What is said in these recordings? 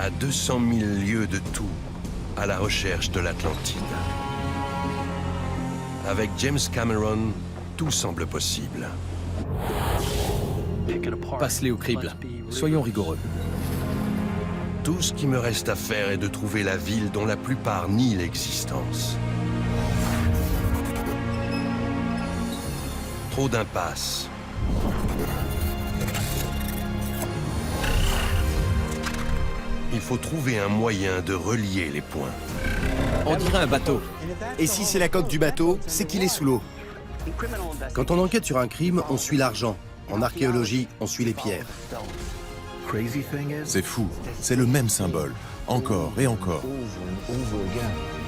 à 200 000 lieues de tout, à la recherche de l'Atlantide. Avec James Cameron, tout semble possible. Passe-les au crible. Soyons rigoureux. Tout ce qui me reste à faire est de trouver la ville dont la plupart nient l'existence. Trop d'impasses. Il faut trouver un moyen de relier les points. On dirait un bateau. Et si c'est la coque du bateau, c'est qu'il est sous l'eau. Quand on enquête sur un crime, on suit l'argent. En archéologie, on suit les pierres. C'est fou, c'est le même symbole, encore et encore.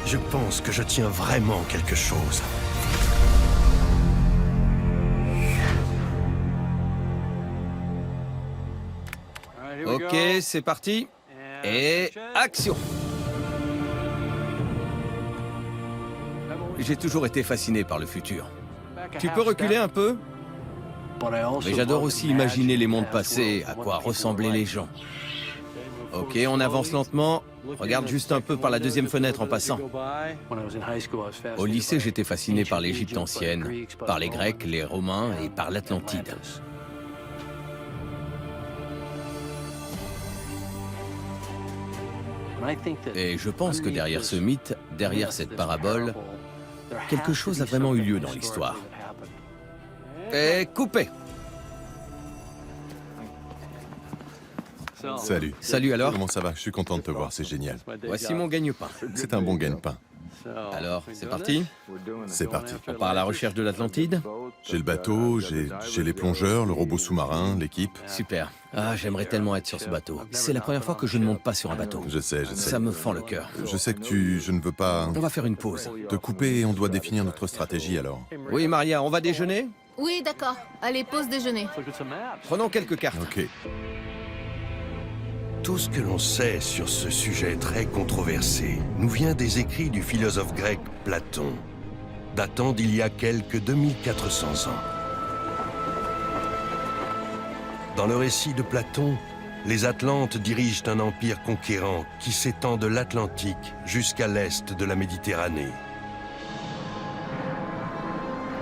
Je pense que je tiens vraiment quelque chose. Ok, c'est parti. Et action! J'ai toujours été fasciné par le futur. Tu peux reculer un peu? Mais j'adore aussi imaginer les mondes passés, à quoi ressemblaient les gens. Ok, on avance lentement. Regarde juste un peu par la deuxième fenêtre en passant. Au lycée, j'étais fasciné par l'Égypte ancienne, par les Grecs, les Romains et par l'Atlantide. Et je pense que derrière ce mythe, derrière cette parabole, quelque chose a vraiment eu lieu dans l'histoire. Et coupé! Salut. Salut alors. Comment ça va? Je suis content de te voir, c'est génial. Voici mon gagne-pain. C'est un bon gagne-pain. Alors, c'est parti? C'est parti. On part à la recherche de l'Atlantide? J'ai le bateau, j'ai les plongeurs, le robot sous-marin, l'équipe. Super. Ah, j'aimerais tellement être sur ce bateau. C'est la première fois que je ne monte pas sur un bateau. Je sais. Ça me fend le cœur. Je sais que je ne veux pas On va faire une pause. te couper et on doit définir notre stratégie alors. Oui, Maria, on va déjeuner? Oui, d'accord. Allez, pause déjeuner. Prenons quelques cartes. Ok. Tout ce que l'on sait sur ce sujet très controversé nous vient des écrits du philosophe grec Platon, datant d'il y a quelques 2400 ans. Dans le récit de Platon, les Atlantes dirigent un empire conquérant qui s'étend de l'Atlantique jusqu'à l'est de la Méditerranée.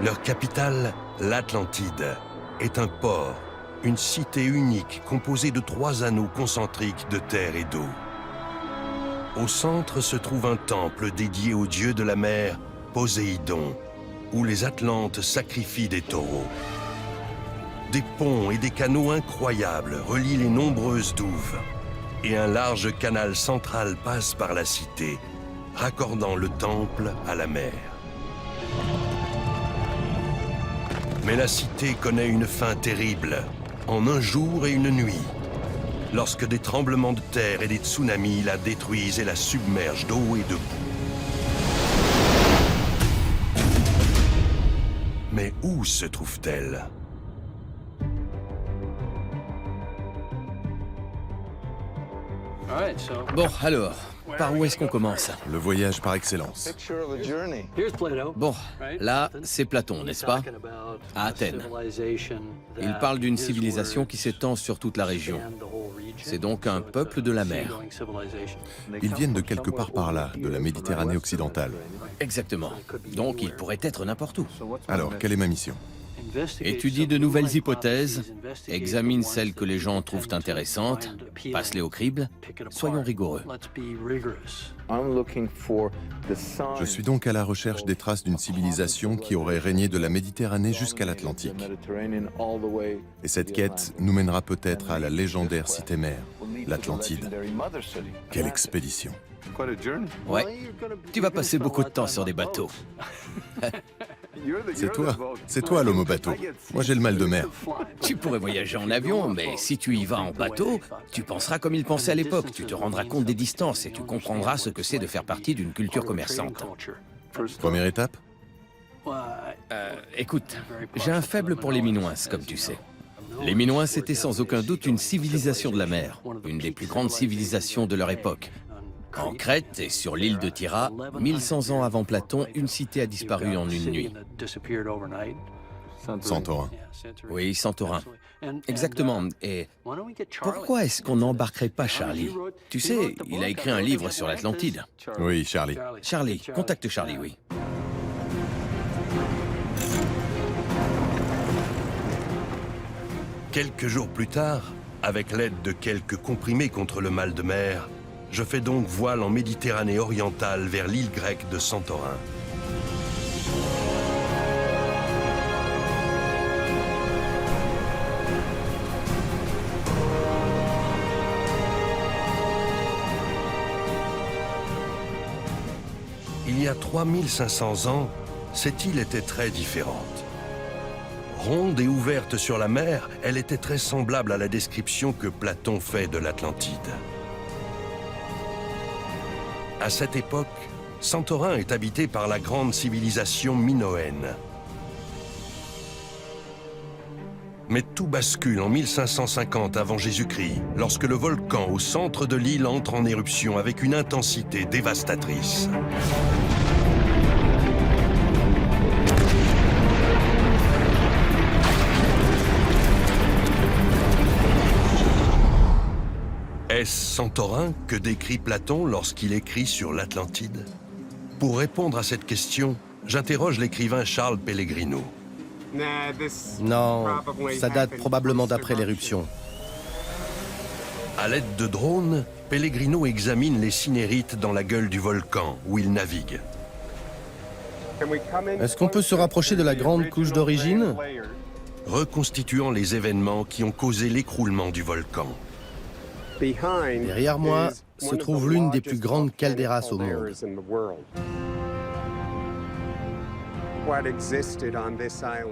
Leur capitale, l'Atlantide, est un port, une cité unique composée de 3 anneaux concentriques de terre et d'eau. Au centre se trouve un temple dédié au dieu de la mer, Poséidon, où les Atlantes sacrifient des taureaux. Des ponts et des canaux incroyables relient les nombreuses douves, et un large canal central passe par la cité, raccordant le temple à la mer. Mais la cité connaît une fin terrible, en un jour et une nuit, lorsque des tremblements de terre et des tsunamis la détruisent et la submergent d'eau et de boue. Mais où se trouve-t-elle? Bon, alors, par où est-ce qu'on commence? Le voyage par excellence. Bon, là, c'est Platon, n'est-ce pas? À Athènes. Il parle d'une civilisation qui s'étend sur toute la région. C'est donc un peuple de la mer. Ils viennent de quelque part par là, de la Méditerranée occidentale. Exactement. Donc, il pourrait être n'importe où. Alors, quelle est ma mission? Étudie de nouvelles hypothèses, examine celles que les gens trouvent intéressantes, passe-les au crible, soyons rigoureux. Je suis donc à la recherche des traces d'une civilisation qui aurait régné de la Méditerranée jusqu'à l'Atlantique. Et cette quête nous mènera peut-être à la légendaire cité-mère, l'Atlantide. Quelle expédition! Ouais, tu vas passer beaucoup de temps sur des bateaux. C'est toi l'homme au bateau. Moi j'ai le mal de mer. Tu pourrais voyager en avion, mais si tu y vas en bateau, tu penseras comme ils pensaient à l'époque. Tu te rendras compte des distances et tu comprendras ce que c'est de faire partie d'une culture commerçante. Première étape? Écoute, j'ai un faible pour les Minoens, comme tu sais. Les Minoens, c'était sans aucun doute une civilisation de la mer, une des plus grandes civilisations de leur époque. En Crète et sur l'île de Tyra, 1100 ans avant Platon, une cité a disparu en une nuit. Santorin. Oui, Santorin. Exactement. Et pourquoi est-ce qu'on n'embarquerait pas Charlie? Tu sais, il a écrit un livre sur l'Atlantide. Oui, Charlie. Charlie, contacte Charlie, oui. Quelques jours plus tard, avec l'aide de quelques comprimés contre le mal de mer, je fais donc voile en Méditerranée orientale vers l'île grecque de Santorin. Il y a 3500 ans, cette île était très différente. Ronde et ouverte sur la mer, elle était très semblable à la description que Platon fait de l'Atlantide. À cette époque, Santorin est habité par la grande civilisation minoenne. Mais tout bascule en 1550 avant Jésus-Christ, lorsque le volcan au centre de l'île entre en éruption avec une intensité dévastatrice. Est-ce Santorin que décrit Platon lorsqu'il écrit sur l'Atlantide? Pour répondre à cette question, j'interroge l'écrivain Charles Pellegrino. Non, ça date probablement d'après l'éruption. À l'aide de drones, Pellegrino examine les cinérites dans la gueule du volcan où il navigue. Est-ce qu'on peut se rapprocher de la grande couche d'origine? Reconstituant les événements qui ont causé l'écroulement du volcan. Derrière moi se trouve l'une des plus grandes calderas au monde.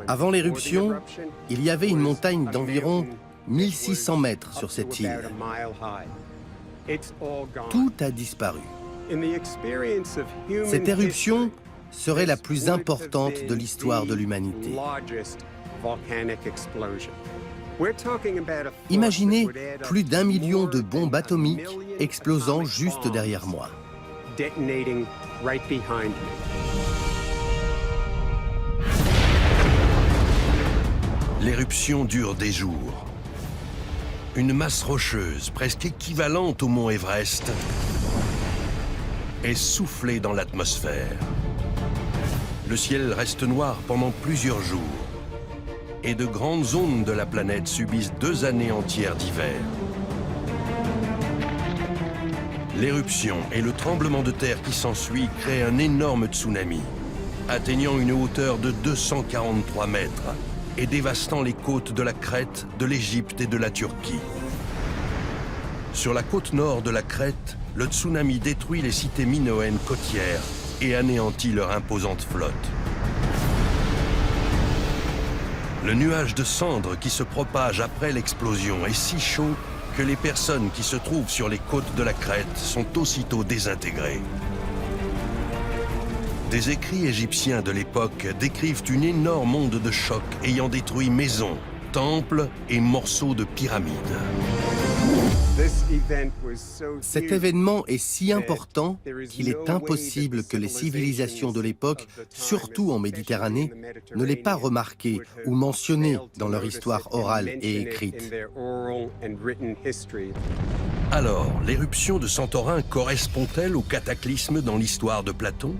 Avant l'éruption, il y avait une montagne d'environ 1600 mètres sur cette île. Tout a disparu. Cette éruption serait la plus importante de l'histoire de l'humanité. Imaginez plus d'1 million de bombes atomiques explosant juste derrière moi. L'éruption dure des jours. Une masse rocheuse, presque équivalente au mont Everest, est soufflée dans l'atmosphère. Le ciel reste noir pendant plusieurs jours. Et de grandes zones de la planète subissent 2 années entières d'hiver. L'éruption et le tremblement de terre qui s'ensuit créent un énorme tsunami, atteignant une hauteur de 243 mètres et dévastant les côtes de la Crète, de l'Égypte et de la Turquie. Sur la côte nord de la Crète, le tsunami détruit les cités minoennes côtières et anéantit leur imposante flotte. Le nuage de cendres qui se propage après l'explosion est si chaud que les personnes qui se trouvent sur les côtes de la Crète sont aussitôt désintégrées. Des écrits égyptiens de l'époque décrivent une énorme onde de choc ayant détruit maisons, temples et morceaux de pyramides. Cet événement est si important qu'il est impossible que les civilisations de l'époque, surtout en Méditerranée, ne l'aient pas remarqué ou mentionné dans leur histoire orale et écrite. Alors, l'éruption de Santorin correspond-elle au cataclysme dans l'histoire de Platon?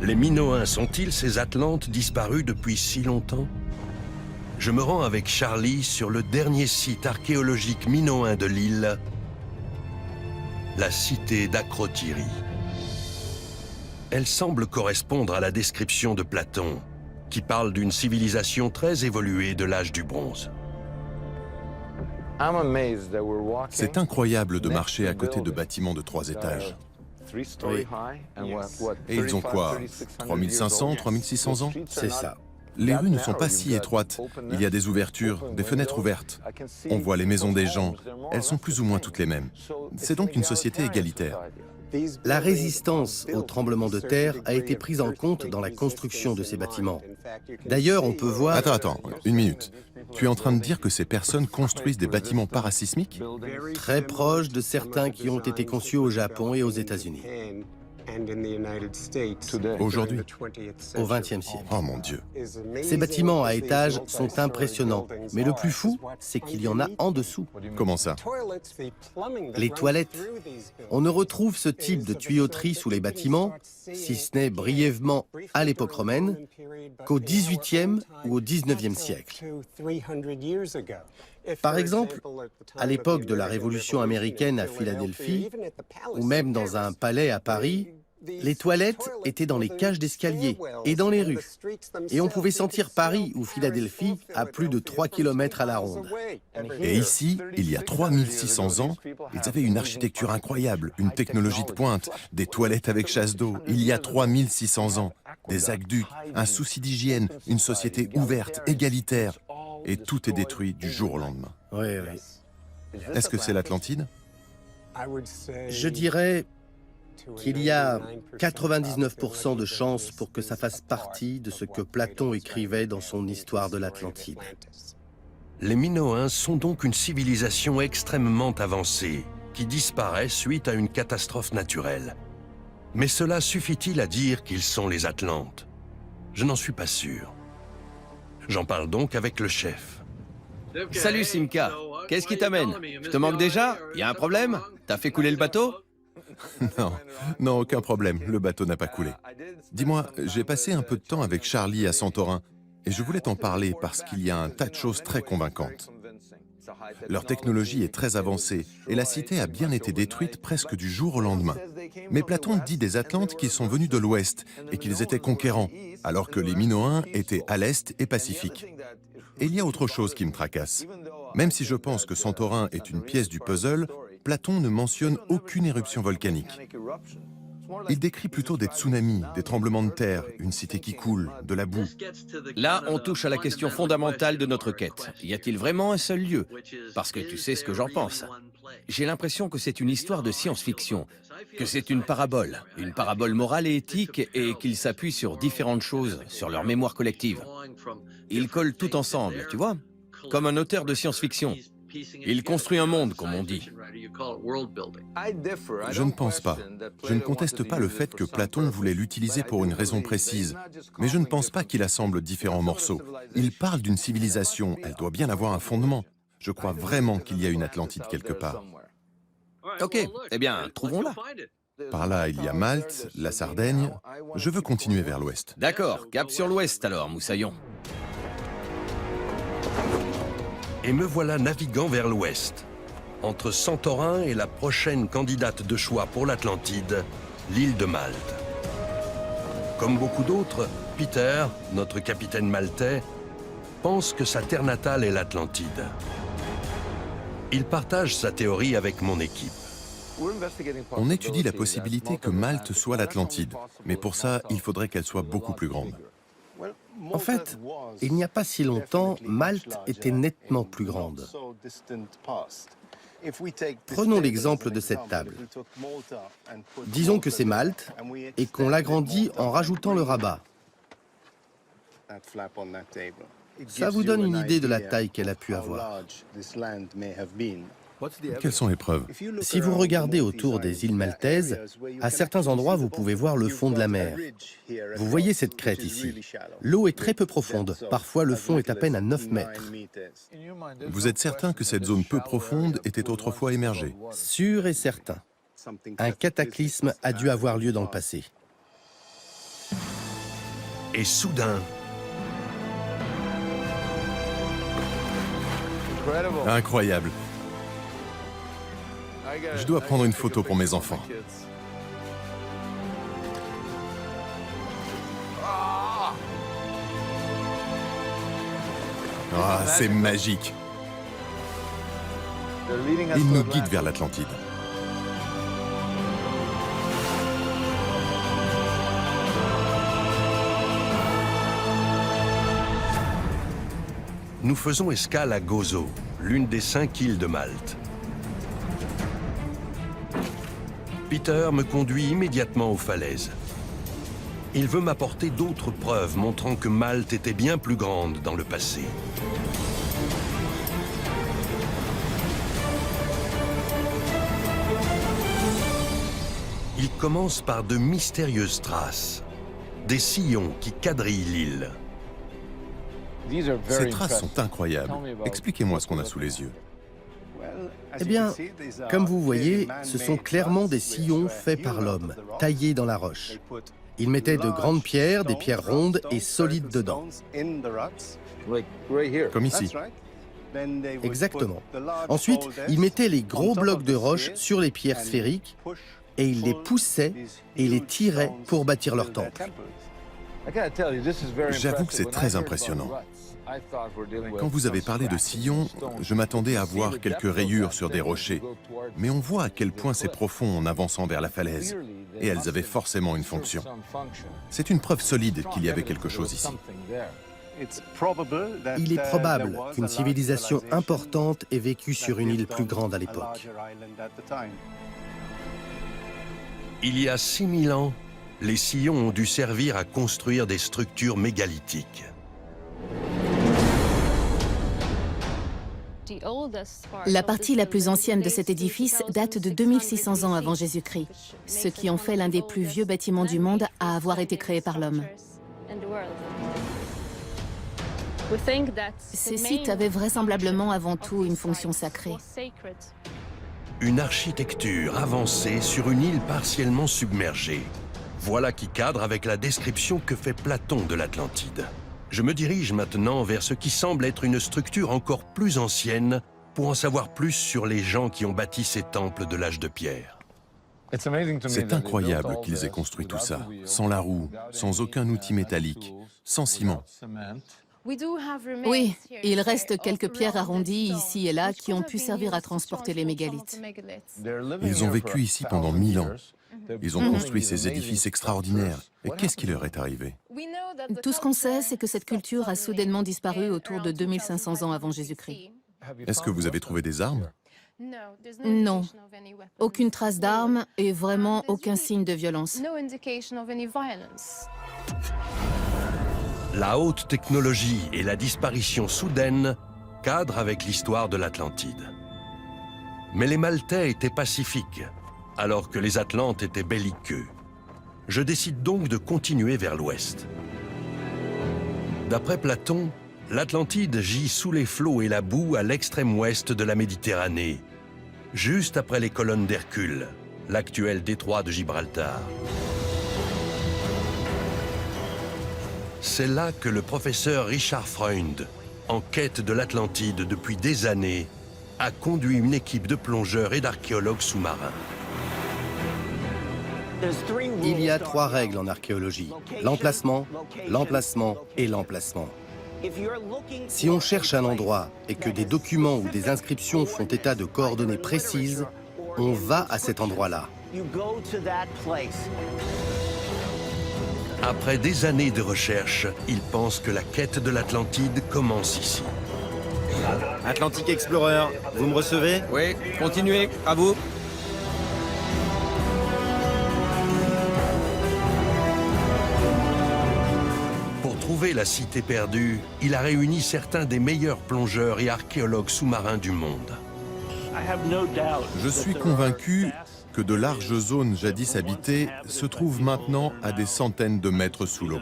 Les Minoens sont-ils ces Atlantes disparus depuis si longtemps? Je me rends avec Charlie sur le dernier site archéologique minoen de l'île, la cité d'Akrotiri. Elle semble correspondre à la description de Platon, qui parle d'une civilisation très évoluée de l'âge du bronze. C'est incroyable de marcher à côté de bâtiments de 3 étages. Oui. Et ils ont quoi? 3500, 3600 ans? C'est ça. Les rues ne sont pas si étroites. Il y a des ouvertures, des fenêtres ouvertes. On voit les maisons des gens. Elles sont plus ou moins toutes les mêmes. C'est donc une société égalitaire. La résistance au tremblement de terre a été prise en compte dans la construction de ces bâtiments. D'ailleurs, on peut voir... Attends, une minute. Tu es en train de dire que ces personnes construisent des bâtiments parasismiques? Très proches de certains qui ont été conçus au Japon et aux États-Unis. Aujourd'hui, au XXe siècle. oh mon Dieu. Ces bâtiments à étages sont impressionnants, mais le plus fou, c'est qu'il y en a en dessous. Comment ça? Les toilettes. On ne retrouve ce type de tuyauterie sous les bâtiments, si ce n'est brièvement à l'époque romaine, qu'au XVIIIe ou au XIXe siècle. Par exemple, à l'époque de la Révolution américaine à Philadelphie, ou même dans un palais à Paris, les toilettes étaient dans les cages d'escalier et dans les rues. Et on pouvait sentir Paris ou Philadelphie à plus de 3 km à la ronde. Et ici, il y a 3600 ans, ils avaient une architecture incroyable, une technologie de pointe, des toilettes avec chasse d'eau. Il y a 3600 ans, des aqueducs, un souci d'hygiène, une société ouverte, égalitaire. Et tout est détruit du jour au lendemain. Oui, oui. Est-ce que c'est l'Atlantide? Je dirais qu'il y a 99% de chances pour que ça fasse partie de ce que Platon écrivait dans son histoire de l'Atlantide. Les Minoens sont donc une civilisation extrêmement avancée qui disparaît suite à une catastrophe naturelle. Mais cela suffit-il à dire qu'ils sont les Atlantes? Je n'en suis pas sûr. J'en parle donc avec le chef. Salut Simca, qu'est-ce qui t'amène? Je te manque déjà? Y a un problème? T'as fait couler le bateau? Non, non, aucun problème, le bateau n'a pas coulé. Dis-moi, j'ai passé un peu de temps avec Charlie à Santorin, et je voulais t'en parler parce qu'il y a un tas de choses très convaincantes. Leur technologie est très avancée, et la cité a bien été détruite presque du jour au lendemain. Mais Platon dit des Atlantes qu'ils sont venus de l'Ouest, et qu'ils étaient conquérants, alors que les Minoens étaient à l'Est et pacifiques. Et il y a autre chose qui me tracasse. Même si je pense que Santorin est une pièce du puzzle, Platon ne mentionne aucune éruption volcanique. Il décrit plutôt des tsunamis, des tremblements de terre, une cité qui coule, de la boue. Là, on touche à la question fondamentale de notre quête. Y a-t-il vraiment un seul lieu? Parce que tu sais ce que j'en pense. J'ai l'impression que c'est une histoire de science-fiction, que c'est une parabole morale et éthique, et qu'il s'appuie sur différentes choses, sur leur mémoire collective. Ils collent tout ensemble, tu vois? Comme un auteur de science-fiction. Il construit un monde, comme on dit. Je ne pense pas. Je ne conteste pas le fait que Platon voulait l'utiliser pour une raison précise, mais je ne pense pas qu'il assemble différents morceaux. Il parle d'une civilisation, elle doit bien avoir un fondement. Je crois vraiment qu'il y a une Atlantide quelque part. Ok, eh bien, trouvons-la. Par là, il y a Malte, la Sardaigne. Je veux continuer vers l'ouest. D'accord, cap sur l'ouest alors, moussaillon. Et me voilà naviguant vers l'ouest, entre Santorin et la prochaine candidate de choix pour l'Atlantide, l'île de Malte. Comme beaucoup d'autres, Peter, notre capitaine maltais, pense que sa terre natale est l'Atlantide. Il partage sa théorie avec mon équipe. On étudie la possibilité que Malte soit l'Atlantide, mais pour ça, il faudrait qu'elle soit beaucoup plus grande. En fait, il n'y a pas si longtemps, Malte était nettement plus grande. Prenons l'exemple de cette table. Disons que c'est Malte et qu'on l'agrandit en rajoutant le rabat. Ça vous donne une idée de la taille qu'elle a pu avoir. Quelles sont les preuves? Si vous regardez autour des îles maltaises, à certains endroits, vous pouvez voir le fond de la mer. Vous voyez cette crête ici. L'eau est très peu profonde. Parfois, le fond est à peine à 9 mètres. Vous êtes certain que cette zone peu profonde était autrefois émergée? Sûr et certain. Un cataclysme a dû avoir lieu dans le passé. Et soudain, Incroyable. Je dois prendre une photo pour mes enfants. Ah, c'est magique. Il nous guide vers l'Atlantide. nous faisons escale à Gozo, l'une des 5 îles de Malte. Peter me conduit immédiatement aux falaises. Il veut m'apporter d'autres preuves montrant que Malte était bien plus grande dans le passé. Il commence par de mystérieuses traces, des sillons qui quadrillent l'île. Ces traces sont incroyables. Expliquez-moi ce qu'on a sous les yeux. Eh bien, comme vous voyez, ce sont clairement des sillons faits par l'homme, taillés dans la roche. Ils mettaient de grandes pierres, des pierres rondes et solides dedans. Comme ici. Exactement. Ensuite, ils mettaient les gros blocs de roche sur les pierres sphériques et ils les poussaient et les tiraient pour bâtir leur temple. J'avoue que c'est très impressionnant. Quand vous avez parlé de sillons, je m'attendais à voir quelques rayures sur des rochers. Mais on voit à quel point c'est profond en avançant vers la falaise. Et elles avaient forcément une fonction. C'est une preuve solide qu'il y avait quelque chose ici. Il est probable qu'une civilisation importante ait vécu sur une île plus grande à l'époque. Il y a 6000 ans, les sillons ont dû servir à construire des structures mégalithiques. La partie la plus ancienne de cet édifice date de 2600 ans avant Jésus-Christ, ce qui en fait l'un des plus vieux bâtiments du monde à avoir été créé par l'homme. Ces sites avaient vraisemblablement avant tout une fonction sacrée. Une architecture avancée sur une île partiellement submergée. Voilà qui cadre avec la description que fait Platon de l'Atlantide. Je me dirige maintenant vers ce qui semble être une structure encore plus ancienne pour en savoir plus sur les gens qui ont bâti ces temples de l'âge de pierre. C'est incroyable qu'ils aient construit tout ça, sans la roue, sans aucun outil métallique, sans ciment. Oui, il reste quelques pierres arrondies ici et là qui ont pu servir à transporter les mégalithes. Ils ont vécu ici pendant 1000 ans. Ils ont construit ces édifices extraordinaires. Et qu'est-ce qui leur est arrivé? Tout ce qu'on sait, c'est que cette culture a soudainement disparu autour de 2500 ans avant Jésus-Christ. Est-ce que vous avez trouvé des armes? Non, aucune trace d'armes et vraiment aucun signe de violence. La haute technologie et la disparition soudaine cadrent avec l'histoire de l'Atlantide. Mais les Maltais étaient pacifiques, alors que les Atlantes étaient belliqueux. Je décide donc de continuer vers l'ouest. D'après Platon, l'Atlantide gît sous les flots et la boue à l'extrême ouest de la Méditerranée, juste après les colonnes d'Hercule, l'actuel détroit de Gibraltar. C'est là que le professeur Richard Freund, en quête de l'Atlantide depuis des années, a conduit une équipe de plongeurs et d'archéologues sous-marins. Il y a 3 règles en archéologie: l'emplacement, l'emplacement et l'emplacement. Si on cherche un endroit et que des documents ou des inscriptions font état de coordonnées précises, on va à cet endroit-là. Après des années de recherche, ils pensent que la quête de l'Atlantide commence ici. Atlantic Explorer, vous me recevez? Oui, continuez, à vous. Pour trouver la cité perdue, il a réuni certains des meilleurs plongeurs et archéologues sous-marins du monde. Je suis convaincu que de larges zones jadis habitées se trouvent maintenant à des centaines de mètres sous l'eau.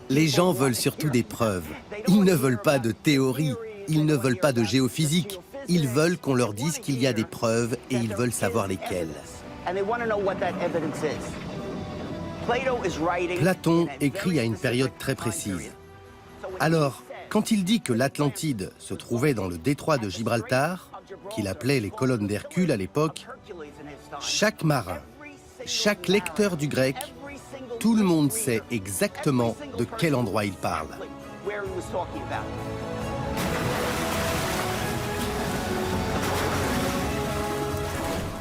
Les gens veulent surtout des preuves. Ils ne veulent pas de théorie, ils ne veulent pas de géophysique. Ils veulent qu'on leur dise qu'il y a des preuves et ils veulent savoir lesquelles. Platon écrit à une période très précise. Alors, quand il dit que l'Atlantide se trouvait dans le détroit de Gibraltar, qu'il appelait les colonnes d'Hercule à l'époque, chaque marin, chaque lecteur du grec, tout le monde sait exactement de quel endroit il parle.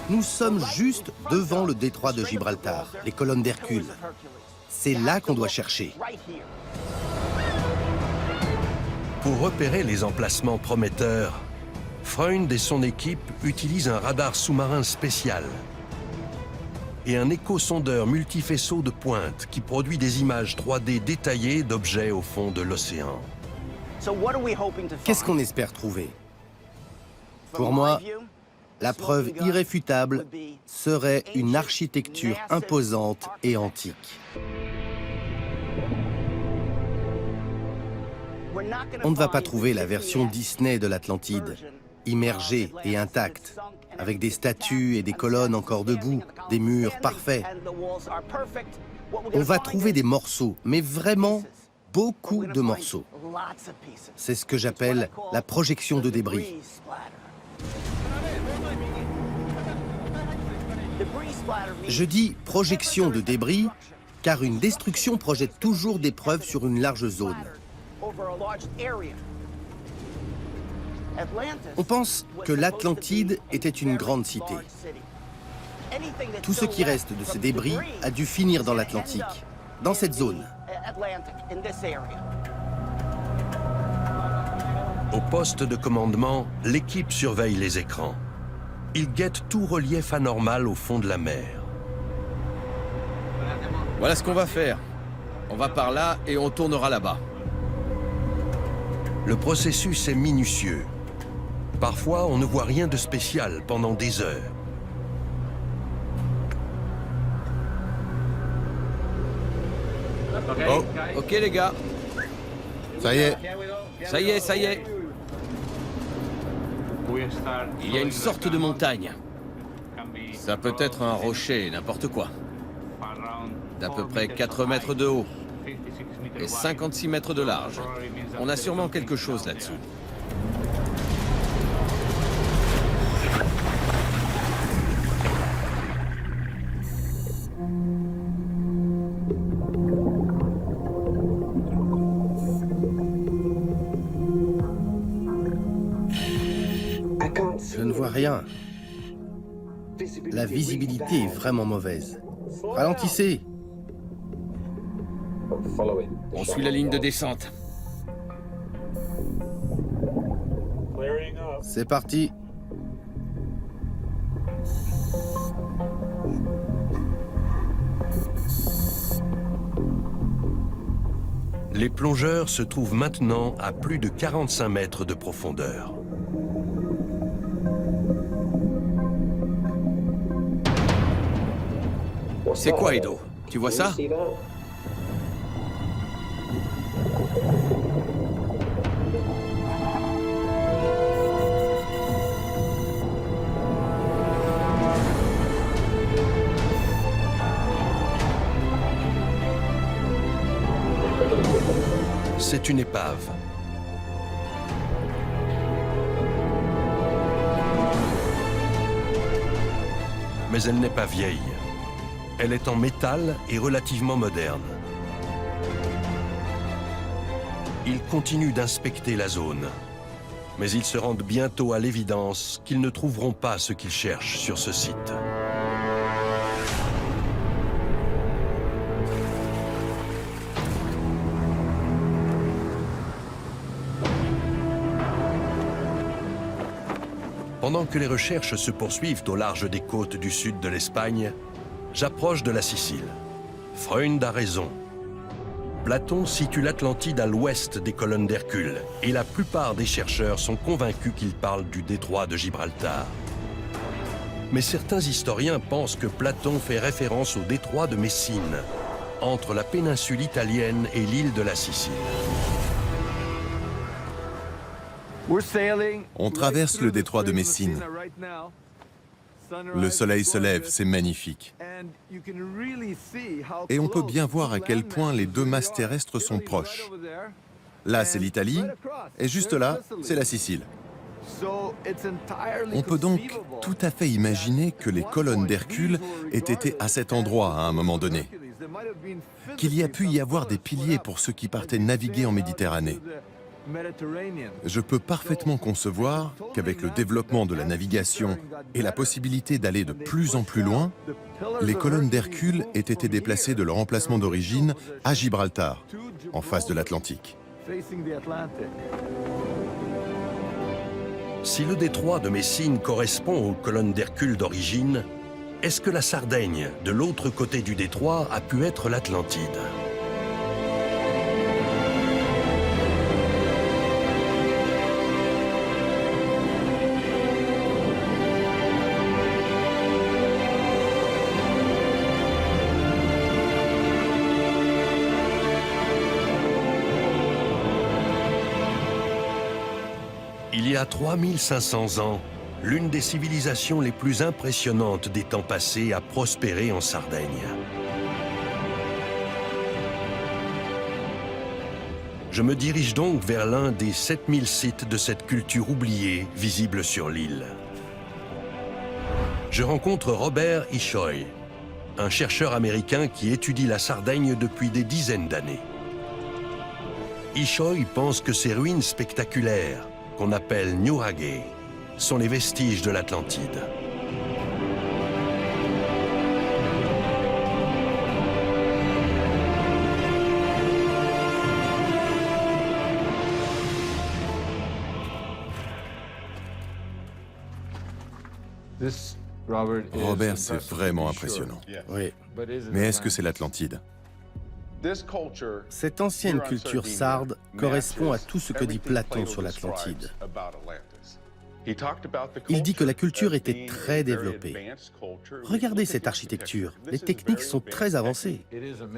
Nous sommes juste devant le détroit de Gibraltar, les colonnes d'Hercule. C'est là qu'on doit chercher. Pour repérer les emplacements prometteurs, Freund et son équipe utilisent un radar sous-marin spécial et un échosondeur multifaisceau de pointe qui produit des images 3D détaillées d'objets au fond de l'océan. Qu'est-ce qu'on espère trouver? Pour moi, La preuve irréfutable serait une architecture imposante et antique. On ne va pas trouver la version Disney de l'Atlantide, immergée et intacte, avec des statues et des colonnes encore debout, des murs parfaits. On va trouver des morceaux, mais vraiment beaucoup de morceaux. C'est ce que j'appelle la projection de débris. Je dis projection de débris car une destruction projette toujours des preuves sur une large zone. On pense que l'Atlantide était une grande cité. Tout ce qui reste de ces débris a dû finir dans l'Atlantique, dans cette zone. Au poste de commandement, l'équipe surveille les écrans. Ils guettent tout relief anormal au fond de la mer. Voilà ce qu'on va faire. On va par là et on tournera là-bas. Le processus est minutieux. Parfois, on ne voit rien de spécial pendant des heures. Oh, ok les gars. Ça y est, Ça y est, ça y est. Il y a une sorte de montagne. Ça peut être un rocher, n'importe quoi. D'à peu près 4 mètres de haut et 56 mètres de large. On a sûrement quelque chose là-dessous. Je ne vois rien. La visibilité est vraiment mauvaise. Ralentissez. On suit la ligne de descente. C'est parti. Les plongeurs se trouvent maintenant à plus de 45 mètres de profondeur. C'est quoi, Edo? Tu vois ça? C'est une épave. Mais elle n'est pas vieille. Elle est en métal et relativement moderne. Ils continuent d'inspecter la zone. Mais ils se rendent bientôt à l'évidence qu'ils ne trouveront pas ce qu'ils cherchent sur ce site. Pendant que les recherches se poursuivent au large des côtes du sud de l'Espagne, j'approche de la Sicile. Freund a raison. Platon situe l'Atlantide à l'ouest des colonnes d'Hercule, et la plupart des chercheurs sont convaincus qu'il parle du détroit de Gibraltar. Mais certains historiens pensent que Platon fait référence au détroit de Messine, entre la péninsule italienne et l'île de la Sicile. on traverse le détroit de Messine. Le soleil se lève, c'est magnifique. Et on peut bien voir à quel point les deux masses terrestres sont proches. Là, c'est l'Italie, et juste là, c'est la Sicile. On peut donc tout à fait imaginer que les colonnes d'Hercule aient été à cet endroit à un moment donné. Qu'il y a pu y avoir des piliers pour ceux qui partaient naviguer en Méditerranée. Je peux parfaitement concevoir qu'avec le développement de la navigation et la possibilité d'aller de plus en plus loin, les colonnes d'Hercule aient été déplacées de leur emplacement d'origine à Gibraltar, en face de l'Atlantique. Si le détroit de Messine correspond aux colonnes d'Hercule d'origine, est-ce que la Sardaigne, de l'autre côté du détroit, a pu être l'Atlantide ? Il y a 3500 ans, l'une des civilisations les plus impressionnantes des temps passés a prospéré en Sardaigne. Je me dirige donc vers l'un des 7000 sites de cette culture oubliée visible sur l'île. Je rencontre Robert Ishoy, un chercheur américain qui étudie la Sardaigne depuis des dizaines d'années. Ishoy pense que ces ruines spectaculaires, qu'on appelle Nuraghe, sont les vestiges de l'Atlantide. Robert, c'est vraiment impressionnant. Oui. Mais est-ce que c'est l'Atlantide? Cette ancienne culture sarde correspond à tout ce que dit Platon sur l'Atlantide. Il dit que la culture était très développée. Regardez cette architecture, les techniques sont très avancées.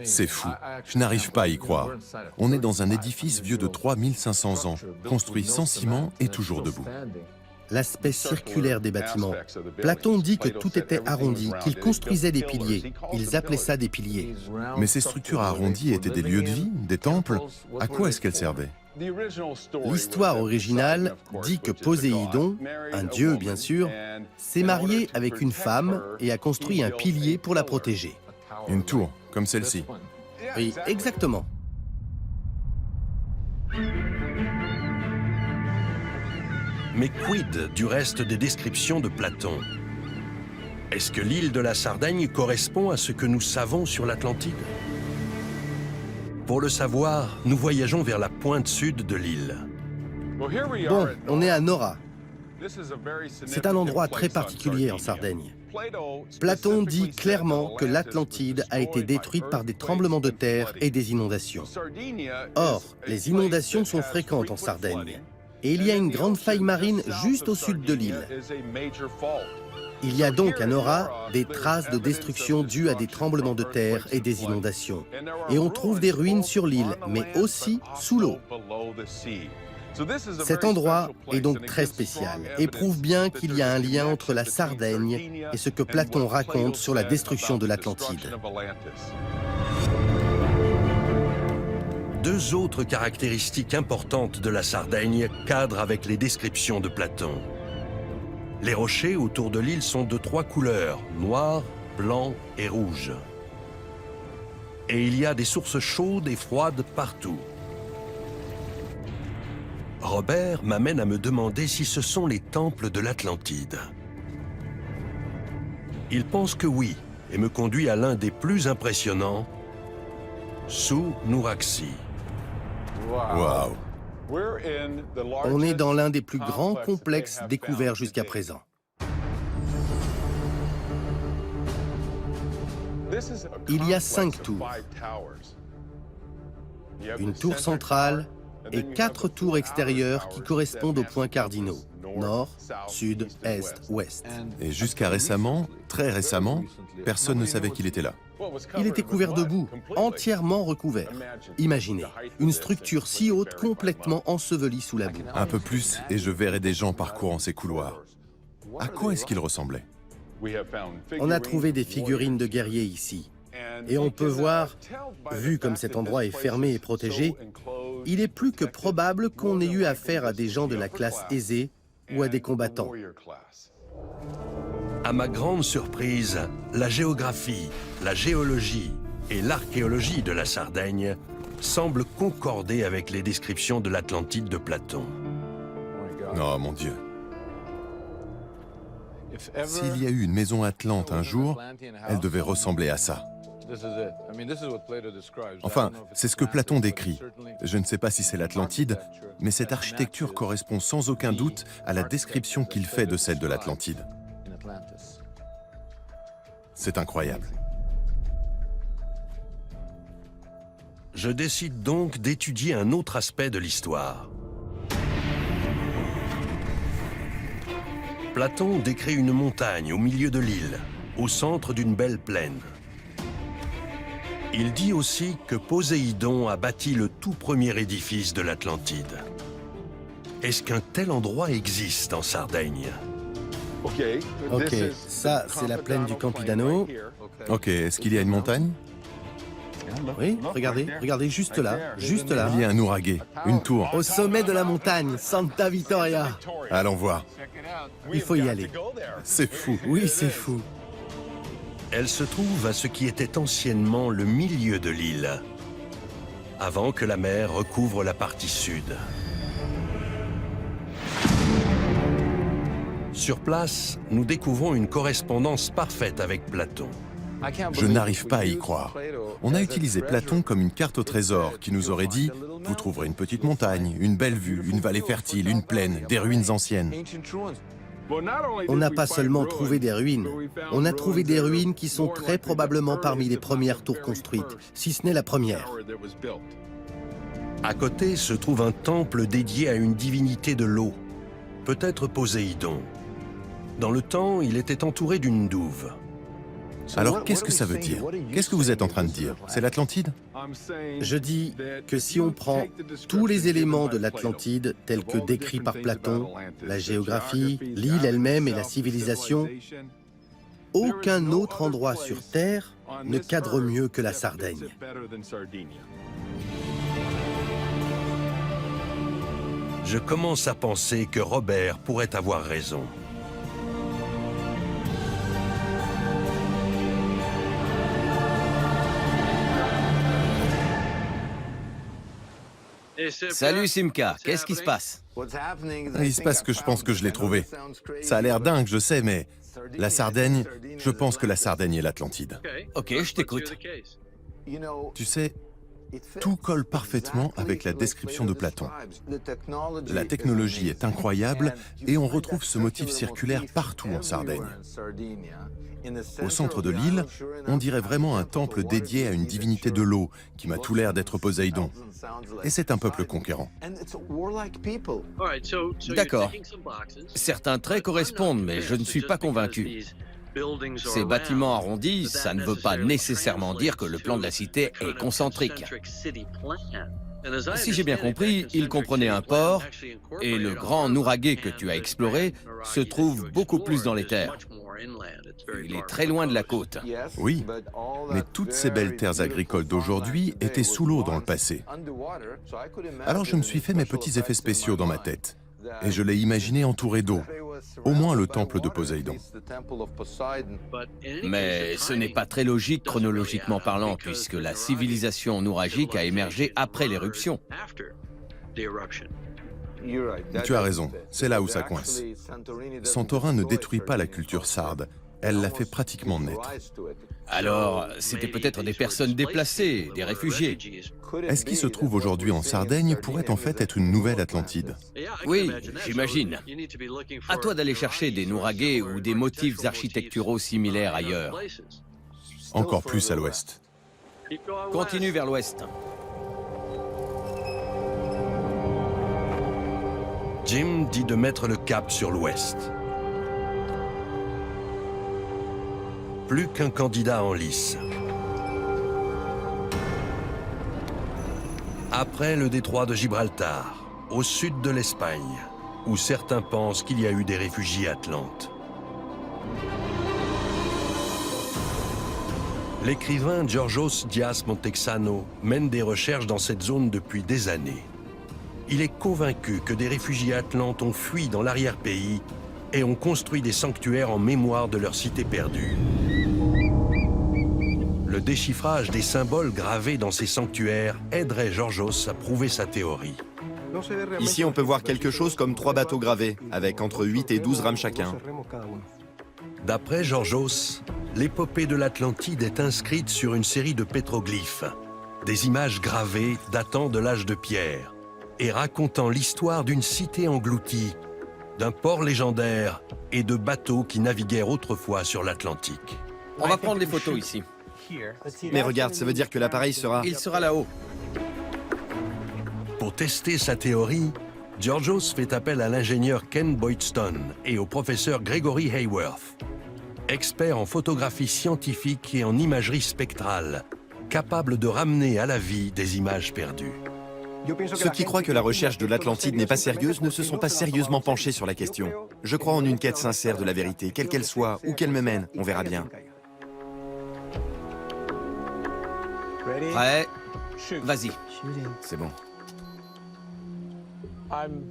C'est fou. Je n'arrive pas à y croire. On est dans un édifice vieux de 3500 ans, construit sans ciment et toujours debout. L'aspect circulaire des bâtiments. Platon dit que tout était arrondi, qu'ils construisaient des piliers. Ils appelaient ça des piliers. Mais ces structures arrondies étaient des lieux de vie, des temples? À quoi est-ce qu'elles servaient? L'histoire originale dit que Poséidon, un dieu bien sûr, s'est marié avec une femme et a construit un pilier pour la protéger. Une tour, comme celle-ci. Oui, exactement. Mais quid du reste des descriptions de Platon? Est-ce que l'île de la Sardaigne correspond à ce que nous savons sur l'Atlantide? Pour le savoir, nous voyageons vers la pointe sud de l'île. Bon, on est à Nora. C'est un endroit très particulier en Sardaigne. Platon dit clairement que l'Atlantide a été détruite par des tremblements de terre et des inondations. Or, les inondations sont fréquentes en Sardaigne. Et il y a une grande faille marine juste au sud de l'île. Il y a donc à Nora des traces de destruction dues à des tremblements de terre et des inondations. Et on trouve des ruines sur l'île, mais aussi sous l'eau. Cet endroit est donc très spécial et prouve bien qu'il y a un lien entre la Sardaigne et ce que Platon raconte sur la destruction de l'Atlantide. Deux autres caractéristiques importantes de la Sardaigne cadrent avec les descriptions de Platon. Les rochers autour de l'île sont de 3 couleurs, noir, blanc et rouge. Et il y a des sources chaudes et froides partout. Robert m'amène à me demander si ce sont les temples de l'Atlantide. Il pense que oui, et me conduit à l'un des plus impressionnants, Su-Nuraxi. Waouh! On est dans l'un des plus grands complexes découverts jusqu'à présent. Il y a 5 tours. Une tour centrale et 4 tours extérieures qui correspondent aux points cardinaux. Nord, sud, est, ouest. Et jusqu'à récemment, très récemment, personne ne savait qu'il était là. Il était couvert de boue, entièrement recouvert. Imaginez, une structure si haute complètement ensevelie sous la boue. Un peu plus et je verrais des gens parcourant ces couloirs. À quoi est-ce qu'ils ressemblaient? On a trouvé des figurines de guerriers ici. Et on peut voir, vu comme cet endroit est fermé et protégé, il est plus que probable qu'on ait eu affaire à des gens de la classe aisée ou à des combattants. À ma grande surprise, la géographie, la géologie et l'archéologie de la Sardaigne semblent concorder avec les descriptions de l'Atlantide de Platon. Oh mon Dieu! S'il y a eu une maison atlante un jour, elle devait ressembler à ça. Enfin, c'est ce que Platon décrit. Je ne sais pas si c'est l'Atlantide, mais cette architecture correspond sans aucun doute à la description qu'il fait de celle de l'Atlantide. C'est incroyable. Je décide donc d'étudier un autre aspect de l'histoire. Platon décrit une montagne au milieu de l'île, au centre d'une belle plaine. Il dit aussi que Poséidon a bâti le tout premier édifice de l'Atlantide. Est-ce qu'un tel endroit existe en Sardaigne? Ok, ça c'est la plaine du Campidano. Ok, est-ce qu'il y a une montagne? Oui, regardez, juste là. Il y a un ouragé, une tour. Au sommet de la montagne, Santa Vittoria. Allons voir. Il faut y aller. C'est fou. Oui, c'est fou. Elle se trouve à ce qui était anciennement le milieu de l'île, avant que la mer recouvre la partie sud. Sur place, nous découvrons une correspondance parfaite avec Platon. Je n'arrive pas à y croire. On a utilisé Platon comme une carte au trésor qui nous aurait dit « Vous trouverez une petite montagne, une belle vue, une vallée fertile, une plaine, des ruines anciennes. » On n'a pas seulement trouvé des ruines, on a trouvé des ruines qui sont très probablement parmi les premières tours construites, si ce n'est la première. À côté se trouve un temple dédié à une divinité de l'eau, peut-être Poséidon. Dans le temps, il était entouré d'une douve. Alors qu'est-ce que ça veut dire? Qu'est-ce que vous êtes en train de dire? C'est l'Atlantide? Je dis que si on prend tous les éléments de l'Atlantide, tels que décrits par Platon, la géographie, l'île elle-même et la civilisation, aucun autre endroit sur Terre ne cadre mieux que la Sardaigne. Je commence à penser que Robert pourrait avoir raison. Salut Simca, qu'est-ce qui se passe? Il se passe que je pense que je l'ai trouvé. Ça a l'air dingue, je sais, mais la Sardaigne, je pense que la Sardaigne est l'Atlantide. Ok, je t'écoute. Tu sais, tout colle parfaitement avec la description de Platon. La technologie est incroyable et on retrouve ce motif circulaire partout en Sardaigne. Au centre de l'île, on dirait vraiment un temple dédié à une divinité de l'eau qui m'a tout l'air d'être Poséidon. Et c'est un peuple conquérant. D'accord. Certains traits correspondent, mais je ne suis pas convaincu. Ces bâtiments arrondis, ça ne veut pas nécessairement dire que le plan de la cité est concentrique. Si j'ai bien compris, il comprenait un port, et le grand Nouraghe que tu as exploré se trouve beaucoup plus dans les terres. Il est très loin de la côte. Oui, mais toutes ces belles terres agricoles d'aujourd'hui étaient sous l'eau dans le passé. Alors je me suis fait mes petits effets spéciaux dans ma tête, et je l'ai imaginé entouré d'eau, au moins le temple de Poséidon. Mais ce n'est pas très logique chronologiquement parlant, puisque la civilisation nouragique a émergé après l'éruption. Tu as raison, c'est là où ça coince. Santorin ne détruit pas la culture sarde, elle la fait pratiquement naître. Alors, c'était peut-être des personnes déplacées, des réfugiés. Est-ce qui se trouve aujourd'hui en Sardaigne pourrait en fait être une nouvelle Atlantide? Oui, j'imagine. À toi d'aller chercher des nouragais ou des motifs architecturaux similaires ailleurs. Encore plus à l'ouest. Continue vers l'ouest. Jim dit de mettre le cap sur l'ouest. Plus qu'un candidat en lice. Après le détroit de Gibraltar, au sud de l'Espagne, où certains pensent qu'il y a eu des réfugiés atlantes. L'écrivain Georgios Dias Montexano mène des recherches dans cette zone depuis des années. Il est convaincu que des réfugiés atlantes ont fui dans l'arrière-pays et ont construit des sanctuaires en mémoire de leur cité perdue. Le déchiffrage des symboles gravés dans ces sanctuaires aiderait Georgios à prouver sa théorie. Ici, on peut voir quelque chose comme 3 bateaux gravés, avec entre 8 et 12 rames chacun. D'après Georgios, l'épopée de l'Atlantide est inscrite sur une série de pétroglyphes, des images gravées datant de l'âge de pierre et racontant l'histoire d'une cité engloutie, d'un port légendaire et de bateaux qui naviguèrent autrefois sur l'Atlantique. On va prendre les photos ici. Mais regarde, ça veut dire que l'appareil sera... Il sera là-haut. Pour tester sa théorie, Georgios fait appel à l'ingénieur Ken Boydston et au professeur Gregory Hayworth, experts en photographie scientifique et en imagerie spectrale, capables de ramener à la vie des images perdues. Ceux qui croient que la recherche de l'Atlantide n'est pas sérieuse ne se sont pas sérieusement penchés sur la question. Je crois en une quête sincère de la vérité, quelle qu'elle soit, où qu'elle me mène, on verra bien. Prêt? Vas-y. C'est bon.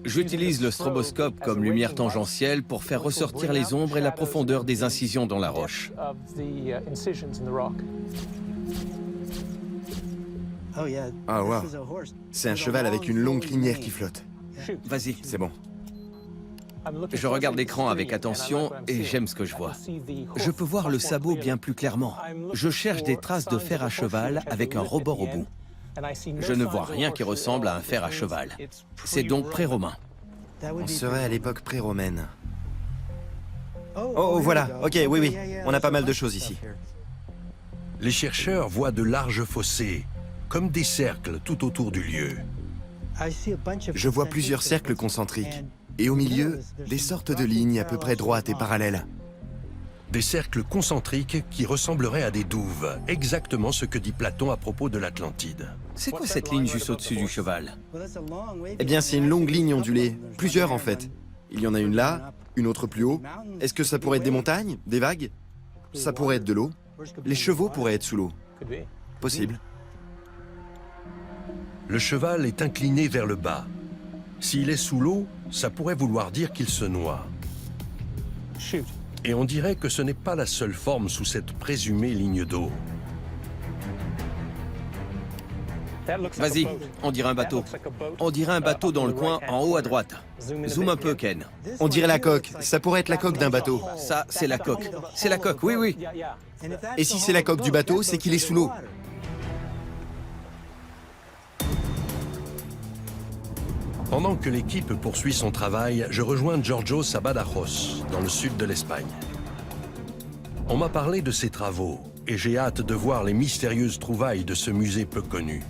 J'utilise le stroboscope comme lumière tangentielle pour faire ressortir les ombres et la profondeur des incisions dans la roche. Ah wow, c'est un cheval avec une longue crinière qui flotte. Vas-y. C'est bon. Je regarde l'écran avec attention et j'aime ce que je vois. Je peux voir le sabot bien plus clairement. Je cherche des traces de fer à cheval avec un rebord au bout. Je ne vois rien qui ressemble à un fer à cheval. C'est donc pré-romain. On serait à l'époque pré-romaine. Oh, voilà, ok, oui, on a pas mal de choses ici. Les chercheurs voient de larges fossés, comme des cercles tout autour du lieu. Je vois plusieurs cercles concentriques, et au milieu, des sortes de lignes à peu près droites et parallèles. Des cercles concentriques qui ressembleraient à des douves, exactement ce que dit Platon à propos de l'Atlantide. C'est quoi cette ligne juste au-dessus du cheval? Eh bien, c'est une longue ligne ondulée, plusieurs en fait. Il y en a une là, une autre plus haut. Est-ce que ça pourrait être des montagnes, des vagues? Ça pourrait être de l'eau. Les chevaux pourraient être sous l'eau. Possible. Le cheval est incliné vers le bas. S'il est sous l'eau, ça pourrait vouloir dire qu'il se noie. Et on dirait que ce n'est pas la seule forme sous cette présumée ligne d'eau. Vas-y, on dirait un bateau. On dirait un bateau dans le coin, en haut à droite. Zoom un peu, Ken. On dirait la coque. Ça pourrait être la coque d'un bateau. Ça, c'est la coque. C'est la coque, oui, oui. Et si c'est la coque du bateau, c'est qu'il est sous l'eau. Pendant que l'équipe poursuit son travail, je rejoins Georgios à Badajoz, dans le sud de l'Espagne. On m'a parlé de ses travaux, et j'ai hâte de voir les mystérieuses trouvailles de ce musée peu connu.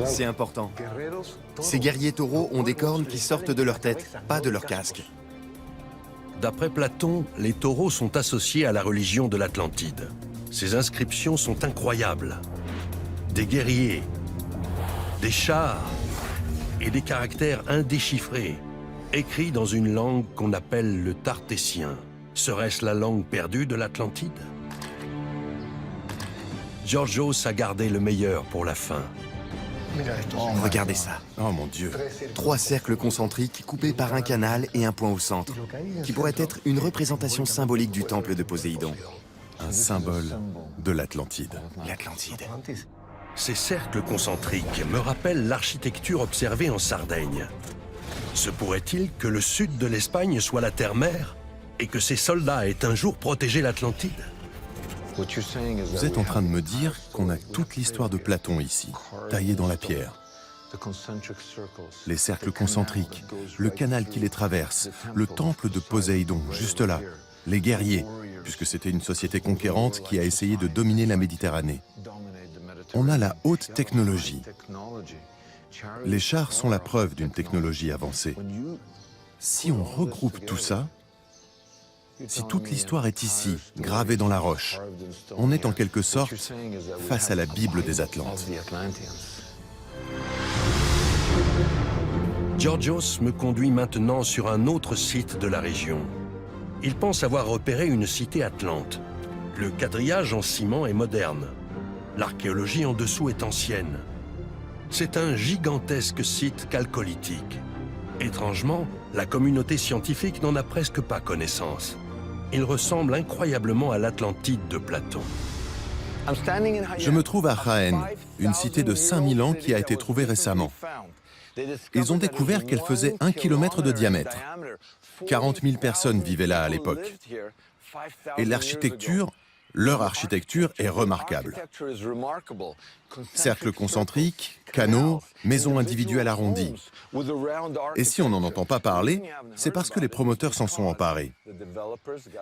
C'est important. Ces guerriers taureaux ont des cornes qui sortent de leur tête, pas de leur casque. D'après Platon, les taureaux sont associés à la religion de l'Atlantide. Ces inscriptions sont incroyables. Des guerriers, des chars et des caractères indéchiffrés, écrits dans une langue qu'on appelle le tartessien. Serait-ce la langue perdue de l'Atlantide? Georgios a gardé le meilleur pour la fin. Regardez ça. Oh mon Dieu. 3 cercles concentriques coupés par un canal et un point au centre, qui pourrait être une représentation symbolique du temple de Poséidon. Un symbole de l'Atlantide. L'Atlantide. Ces cercles concentriques me rappellent l'architecture observée en Sardaigne. Se pourrait-il que le sud de l'Espagne soit la terre-mère et que ces soldats aient un jour protégé l'Atlantide? Vous êtes en train de me dire qu'on a toute l'histoire de Platon ici, taillée dans la pierre. Les cercles concentriques, le canal qui les traverse, le temple de Poséidon, juste là, les guerriers, puisque c'était une société conquérante qui a essayé de dominer la Méditerranée. On a la haute technologie. Les chars sont la preuve d'une technologie avancée. Si on regroupe tout ça, si toute l'histoire est ici, gravée dans la roche, on est en quelque sorte face à la Bible des Atlantes. Georgios me conduit maintenant sur un autre site de la région. Il pense avoir repéré une cité atlante. Le quadrillage en ciment est moderne. L'archéologie en dessous est ancienne. C'est un gigantesque site chalcolithique. Étrangement, la communauté scientifique n'en a presque pas connaissance. Il ressemble incroyablement à l'Atlantide de Platon. Je me trouve à Jaén, une cité de 5000 ans qui a été trouvée récemment. Ils ont découvert qu'elle faisait 1 km de diamètre. 40 000 personnes vivaient là à l'époque. Et l'architecture, leur architecture est remarquable. Cercles concentriques, canaux, maisons individuelles arrondies. Et si on n'en entend pas parler, c'est parce que les promoteurs s'en sont emparés.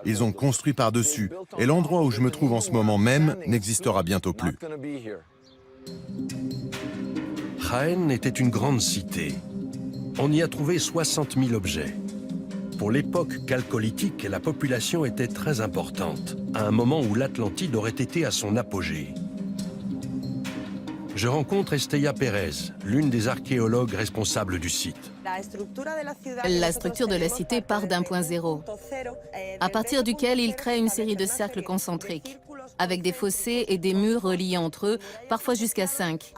Ils ont construit par-dessus, et l'endroit où je me trouve en ce moment même n'existera bientôt plus. Jaén était une grande cité. On y a trouvé 60 000 objets. Pour l'époque chalcolithique, la population était très importante, à un moment où l'Atlantide aurait été à son apogée. je rencontre Estella Pérez, l'une des archéologues responsables du site. La structure de la cité part d'un point zéro, à partir duquel il crée une série de cercles concentriques, avec des fossés et des murs reliés entre eux, parfois jusqu'à 5.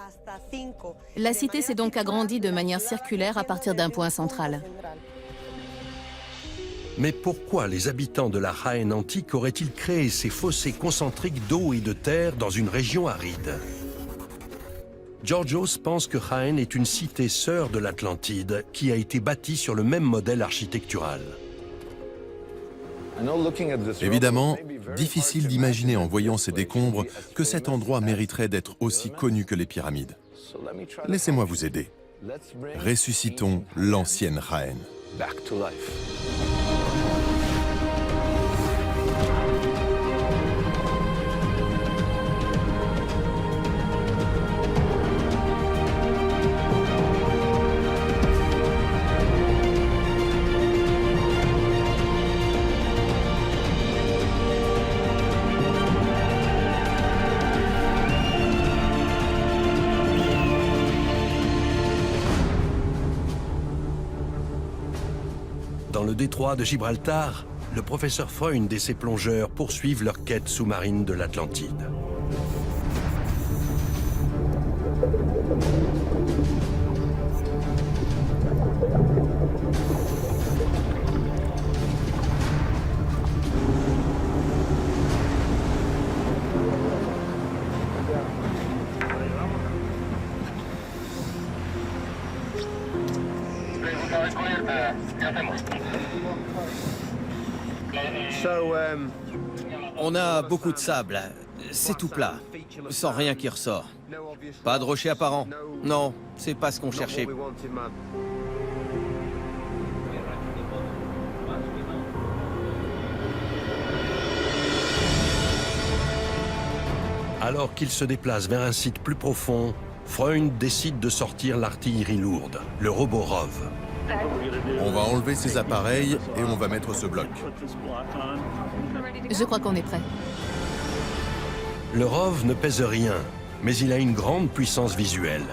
La cité s'est donc agrandie de manière circulaire à partir d'un point central. Mais pourquoi les habitants de la Jaén antique auraient-ils créé ces fossés concentriques d'eau et de terre dans une région aride? Georgios pense que Jaén est une cité sœur de l'Atlantide qui a été bâtie sur le même modèle architectural. Évidemment, difficile d'imaginer en voyant ces décombres que cet endroit mériterait d'être aussi connu que les pyramides. Laissez-moi vous aider. Ressuscitons l'ancienne Jaén. Dans le détroit de Gibraltar, le professeur Freund et ses plongeurs poursuivent leur quête sous-marine de l'Atlantide. On a beaucoup de sable. C'est tout plat, sans rien qui ressort. Pas de rocher apparent. Non, c'est pas ce qu'on cherchait. Alors qu'ils se déplacent vers un site plus profond, Freund décide de sortir l'artillerie lourde, le robot ROV. On va enlever ces appareils et on va mettre ce bloc. Je crois qu'on est prêt. Le ROV ne pèse rien, mais il a une grande puissance visuelle.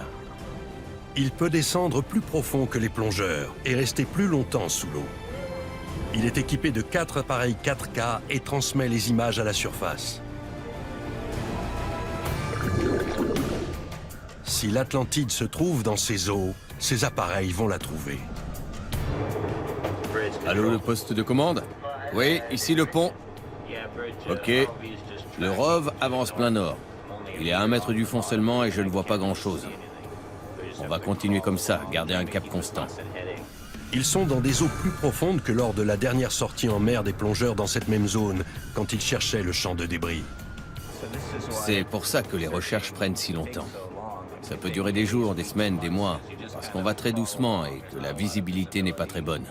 Il peut descendre plus profond que les plongeurs et rester plus longtemps sous l'eau. Il est équipé de 4 appareils 4K et transmet les images à la surface. Si l'Atlantide se trouve dans ces eaux, ces appareils vont la trouver. Allô, le poste de commande? Oui, ici le pont. Ok. Le ROV avance plein nord. Il est à 1 mètre du fond seulement et je ne vois pas grand-chose. On va continuer comme ça, garder un cap constant. Ils sont dans des eaux plus profondes que lors de la dernière sortie en mer des plongeurs dans cette même zone, quand ils cherchaient le champ de débris. C'est pour ça que les recherches prennent si longtemps. Ça peut durer des jours, des semaines, des mois, parce qu'on va très doucement et que la visibilité n'est pas très bonne.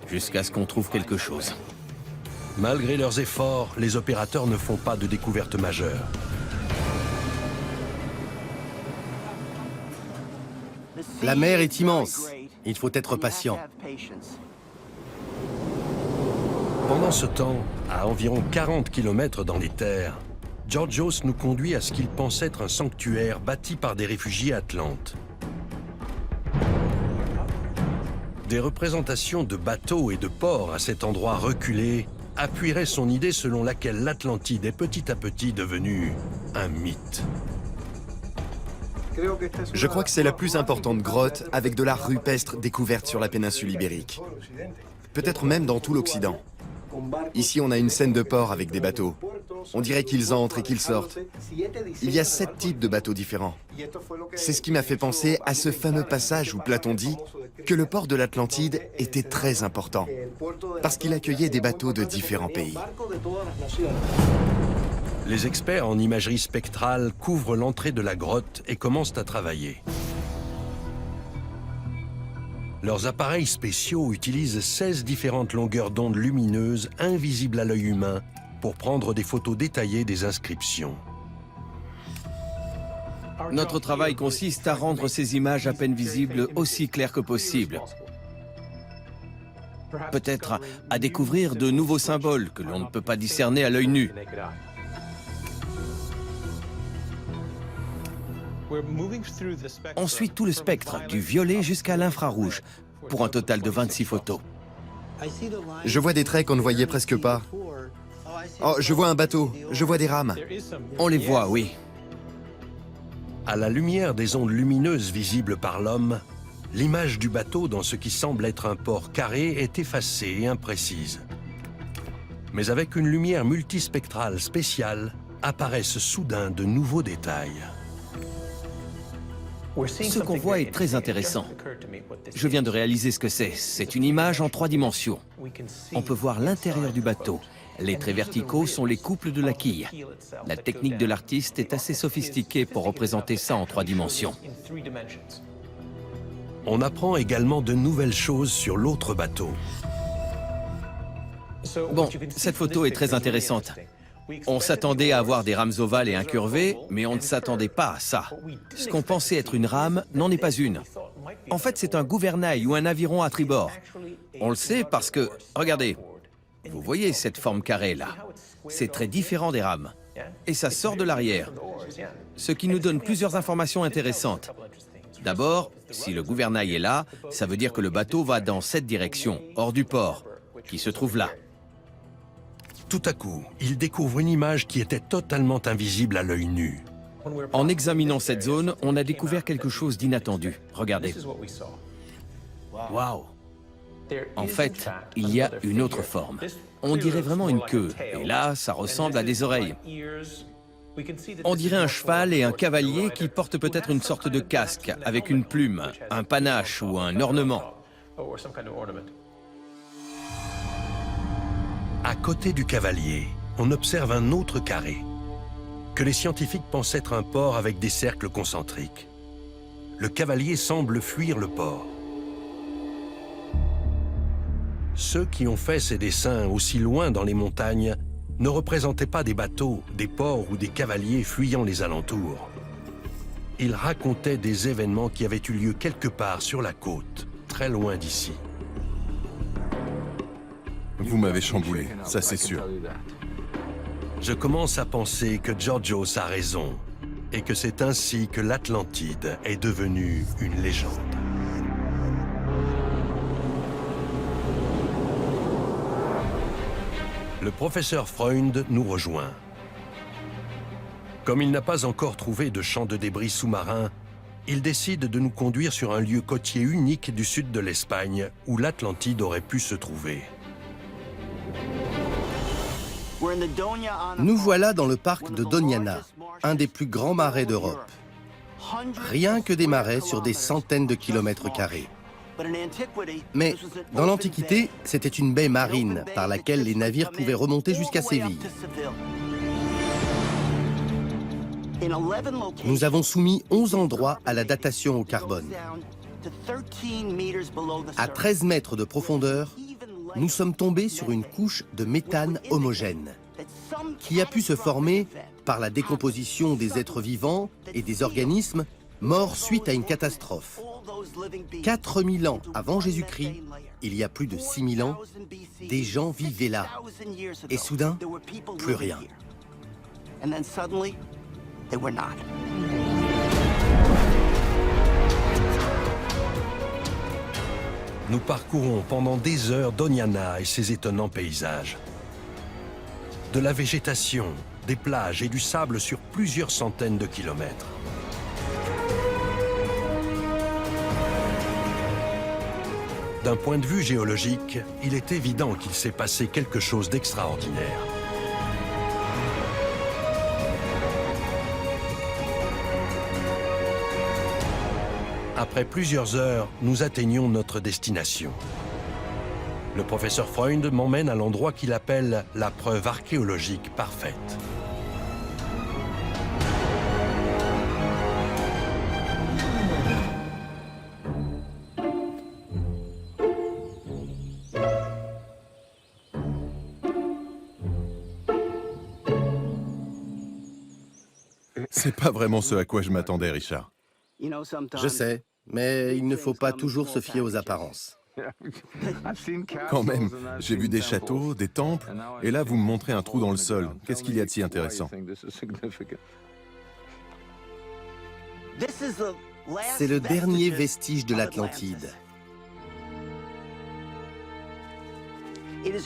Jusqu'à ce qu'on trouve quelque chose. Malgré leurs efforts, les opérateurs ne font pas de découverte majeure. La mer est immense. Il faut être patient. Pendant ce temps, à environ 40 km dans les terres, Georgios nous conduit à ce qu'il pense être un sanctuaire bâti par des réfugiés atlantes. Des représentations de bateaux et de ports à cet endroit reculé appuieraient son idée selon laquelle l'Atlantide est petit à petit devenue un mythe. Je crois que c'est la plus importante grotte avec de l'art rupestre découverte sur la péninsule ibérique. Peut-être même dans tout l'Occident. Ici, on a une scène de port avec des bateaux. On dirait qu'ils entrent et qu'ils sortent. Il y a 7 types de bateaux différents. C'est ce qui m'a fait penser à ce fameux passage où Platon dit que le port de l'Atlantide était très important, parce qu'il accueillait des bateaux de différents pays. Les experts en imagerie spectrale couvrent l'entrée de la grotte et commencent à travailler. Leurs appareils spéciaux utilisent 16 différentes longueurs d'onde lumineuses invisibles à l'œil humain pour prendre des photos détaillées des inscriptions. Notre travail consiste à rendre ces images à peine visibles aussi claires que possible. Peut-être à découvrir de nouveaux symboles que l'on ne peut pas discerner à l'œil nu. On suit tout le spectre, du violet jusqu'à l'infrarouge, pour un total de 26 photos. Je vois des traits qu'on ne voyait presque pas. Oh, je vois un bateau, je vois des rames. On les voit, oui. À la lumière des ondes lumineuses visibles par l'homme, l'image du bateau dans ce qui semble être un port carré est effacée et imprécise. Mais avec une lumière multispectrale spéciale, apparaissent soudain de nouveaux détails. Ce qu'on voit est très intéressant. Je viens de réaliser ce que c'est. C'est une image en 3 dimensions. On peut voir l'intérieur du bateau. Les traits verticaux sont les couples de la quille. La technique de l'artiste est assez sophistiquée pour représenter ça en 3 dimensions. On apprend également de nouvelles choses sur l'autre bateau. Bon, cette photo est très intéressante. On s'attendait à avoir des rames ovales et incurvées, mais on ne s'attendait pas à ça. Ce qu'on pensait être une rame n'en est pas une. En fait, c'est un gouvernail ou un aviron à tribord. On le sait parce que, regardez, vous voyez cette forme carrée là? C'est très différent des rames. Et ça sort de l'arrière. Ce qui nous donne plusieurs informations intéressantes. D'abord, si le gouvernail est là, ça veut dire que le bateau va dans cette direction, hors du port, qui se trouve là. Tout à coup, il découvre une image qui était totalement invisible à l'œil nu. En examinant cette zone, on a découvert quelque chose d'inattendu. Regardez. Waouh! En fait, il y a une autre forme. On dirait vraiment une queue, et là, ça ressemble à des oreilles. On dirait un cheval et un cavalier qui portent peut-être une sorte de casque, avec une plume, un panache ou un ornement. À côté du cavalier, on observe un autre carré, que les scientifiques pensent être un port avec des cercles concentriques. Le cavalier semble fuir le port. Ceux qui ont fait ces dessins aussi loin dans les montagnes ne représentaient pas des bateaux, des ports ou des cavaliers fuyant les alentours. Ils racontaient des événements qui avaient eu lieu quelque part sur la côte, très loin d'ici. Vous m'avez chamboulé, ça c'est sûr. Je commence à penser que Georgios a raison et que c'est ainsi que l'Atlantide est devenue une légende. Le professeur Freund nous rejoint. Comme il n'a pas encore trouvé de champ de débris sous-marin, il décide de nous conduire sur un lieu côtier unique du sud de l'Espagne où l'Atlantide aurait pu se trouver. Nous voilà dans le parc de Doñana, un des plus grands marais d'Europe. Rien que des marais sur des centaines de kilomètres carrés. Mais dans l'Antiquité, c'était une baie marine par laquelle les navires pouvaient remonter jusqu'à Séville. Nous avons soumis 11 endroits à la datation au carbone. À 13 mètres de profondeur, nous sommes tombés sur une couche de méthane homogène qui a pu se former par la décomposition des êtres vivants et des organismes morts suite à une catastrophe. 4000 ans avant Jésus-Christ, il y a plus de 6000 ans, des gens vivaient là. Et soudain, plus rien. Nous parcourons pendant des heures Doñana et ses étonnants paysages. De la végétation, des plages et du sable sur plusieurs centaines de kilomètres. D'un point de vue géologique, il est évident qu'il s'est passé quelque chose d'extraordinaire. Après plusieurs heures, nous atteignons notre destination. Le professeur Freund m'emmène à l'endroit qu'il appelle la preuve archéologique parfaite. C'est pas vraiment ce à quoi je m'attendais, Richard. Je sais, mais il ne faut pas toujours se fier aux apparences. Quand même, j'ai vu des châteaux, des temples, et là vous me montrez un trou dans le sol. Qu'est-ce qu'il y a de si intéressant? C'est le dernier vestige de l'Atlantide.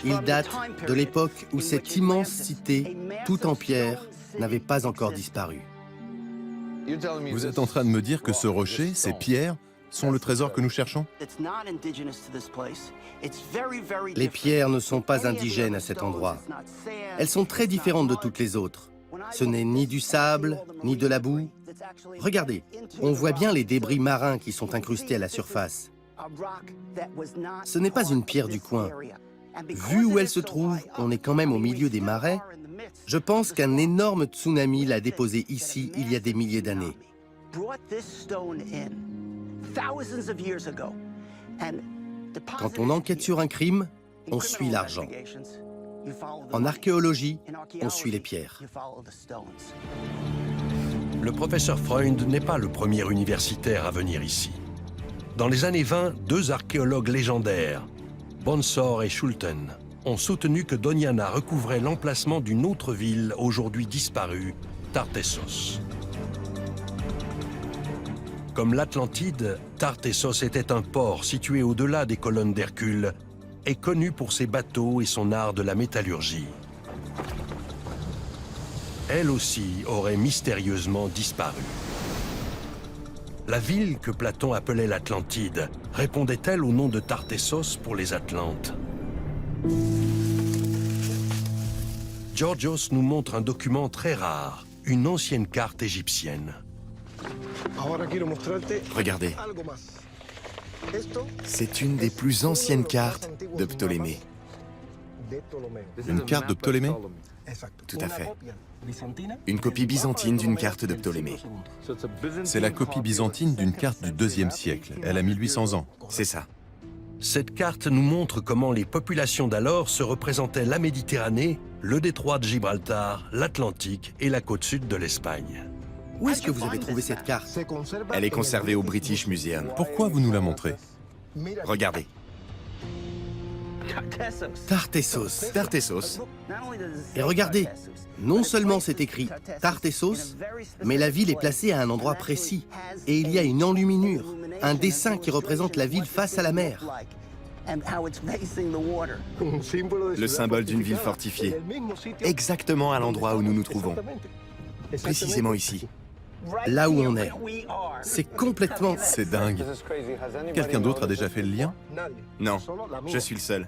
Il date de l'époque où cette immense cité, toute en pierre, n'avait pas encore disparu. Vous êtes en train de me dire que ce rocher, ces pierres, sont le trésor que nous cherchons? Les pierres ne sont pas indigènes à cet endroit. Elles sont très différentes de toutes les autres. Ce n'est ni du sable, ni de la boue. Regardez, on voit bien les débris marins qui sont incrustés à la surface. Ce n'est pas une pierre du coin. Vu où elle se trouve, on est quand même au milieu des marais. Je pense qu'un énorme tsunami l'a déposée ici il y a des milliers d'années. Quand on enquête sur un crime, on suit l'argent. En archéologie, on suit les pierres. Le professeur Freund n'est pas le premier universitaire à venir ici. Dans les années 20, deux archéologues légendaires, Bonsor et Schulten, ont soutenu que Doniana recouvrait l'emplacement d'une autre ville aujourd'hui disparue, Tartessos. Comme l'Atlantide, Tartessos était un port situé au-delà des colonnes d'Hercule et connu pour ses bateaux et son art de la métallurgie. Elle aussi aurait mystérieusement disparu. La ville que Platon appelait l'Atlantide répondait-elle au nom de Tartessos pour les Atlantes? Georgios nous montre un document très rare, une ancienne carte égyptienne. Regardez. C'est une des plus anciennes cartes de Ptolémée. Une carte de Ptolémée? Tout à fait. Une copie byzantine d'une carte de Ptolémée. C'est la copie byzantine d'une carte du IIe siècle. Elle a 1800 ans. C'est ça. Cette carte nous montre comment les populations d'alors se représentaient la Méditerranée, le détroit de Gibraltar, l'Atlantique et la côte sud de l'Espagne. Où est-ce que vous avez trouvé cette carte? Elle est conservée au British Museum. Pourquoi vous nous la montrez? Regardez. Tartessos. Tartessos. Et regardez, non seulement c'est écrit Tartessos, mais la ville est placée à un endroit précis. Et il y a une enluminure, un dessin qui représente la ville face à la mer. Le symbole d'une ville fortifiée. Exactement à l'endroit où nous nous trouvons. Précisément ici. Là où on est. C'est complètement... C'est dingue. Quelqu'un d'autre a déjà fait le lien? Non, je suis le seul.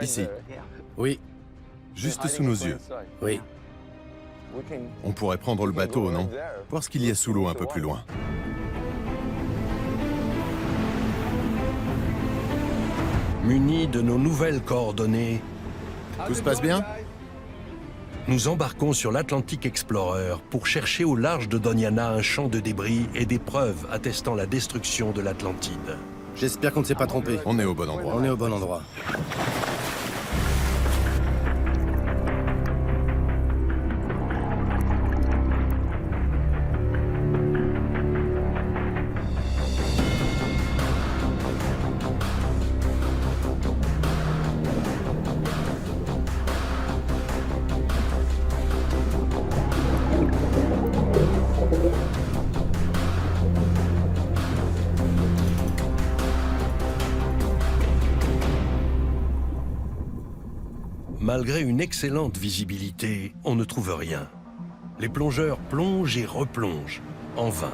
Ici. Oui, Juste sous nos yeux. oui. On pourrait prendre le bateau, non? Voir ce qu'il y a sous l'eau un peu plus loin. Munis de nos nouvelles coordonnées, Tout se passe bien? nous embarquons sur l'Atlantic Explorer pour chercher au large de Doniana un champ de débris et des preuves attestant la destruction de l'Atlantide. J'espère qu'on ne s'est pas trompé. On est au bon endroit. On est au bon endroit. Malgré une excellente visibilité, on ne trouve rien. Les plongeurs plongent et replongent, en vain.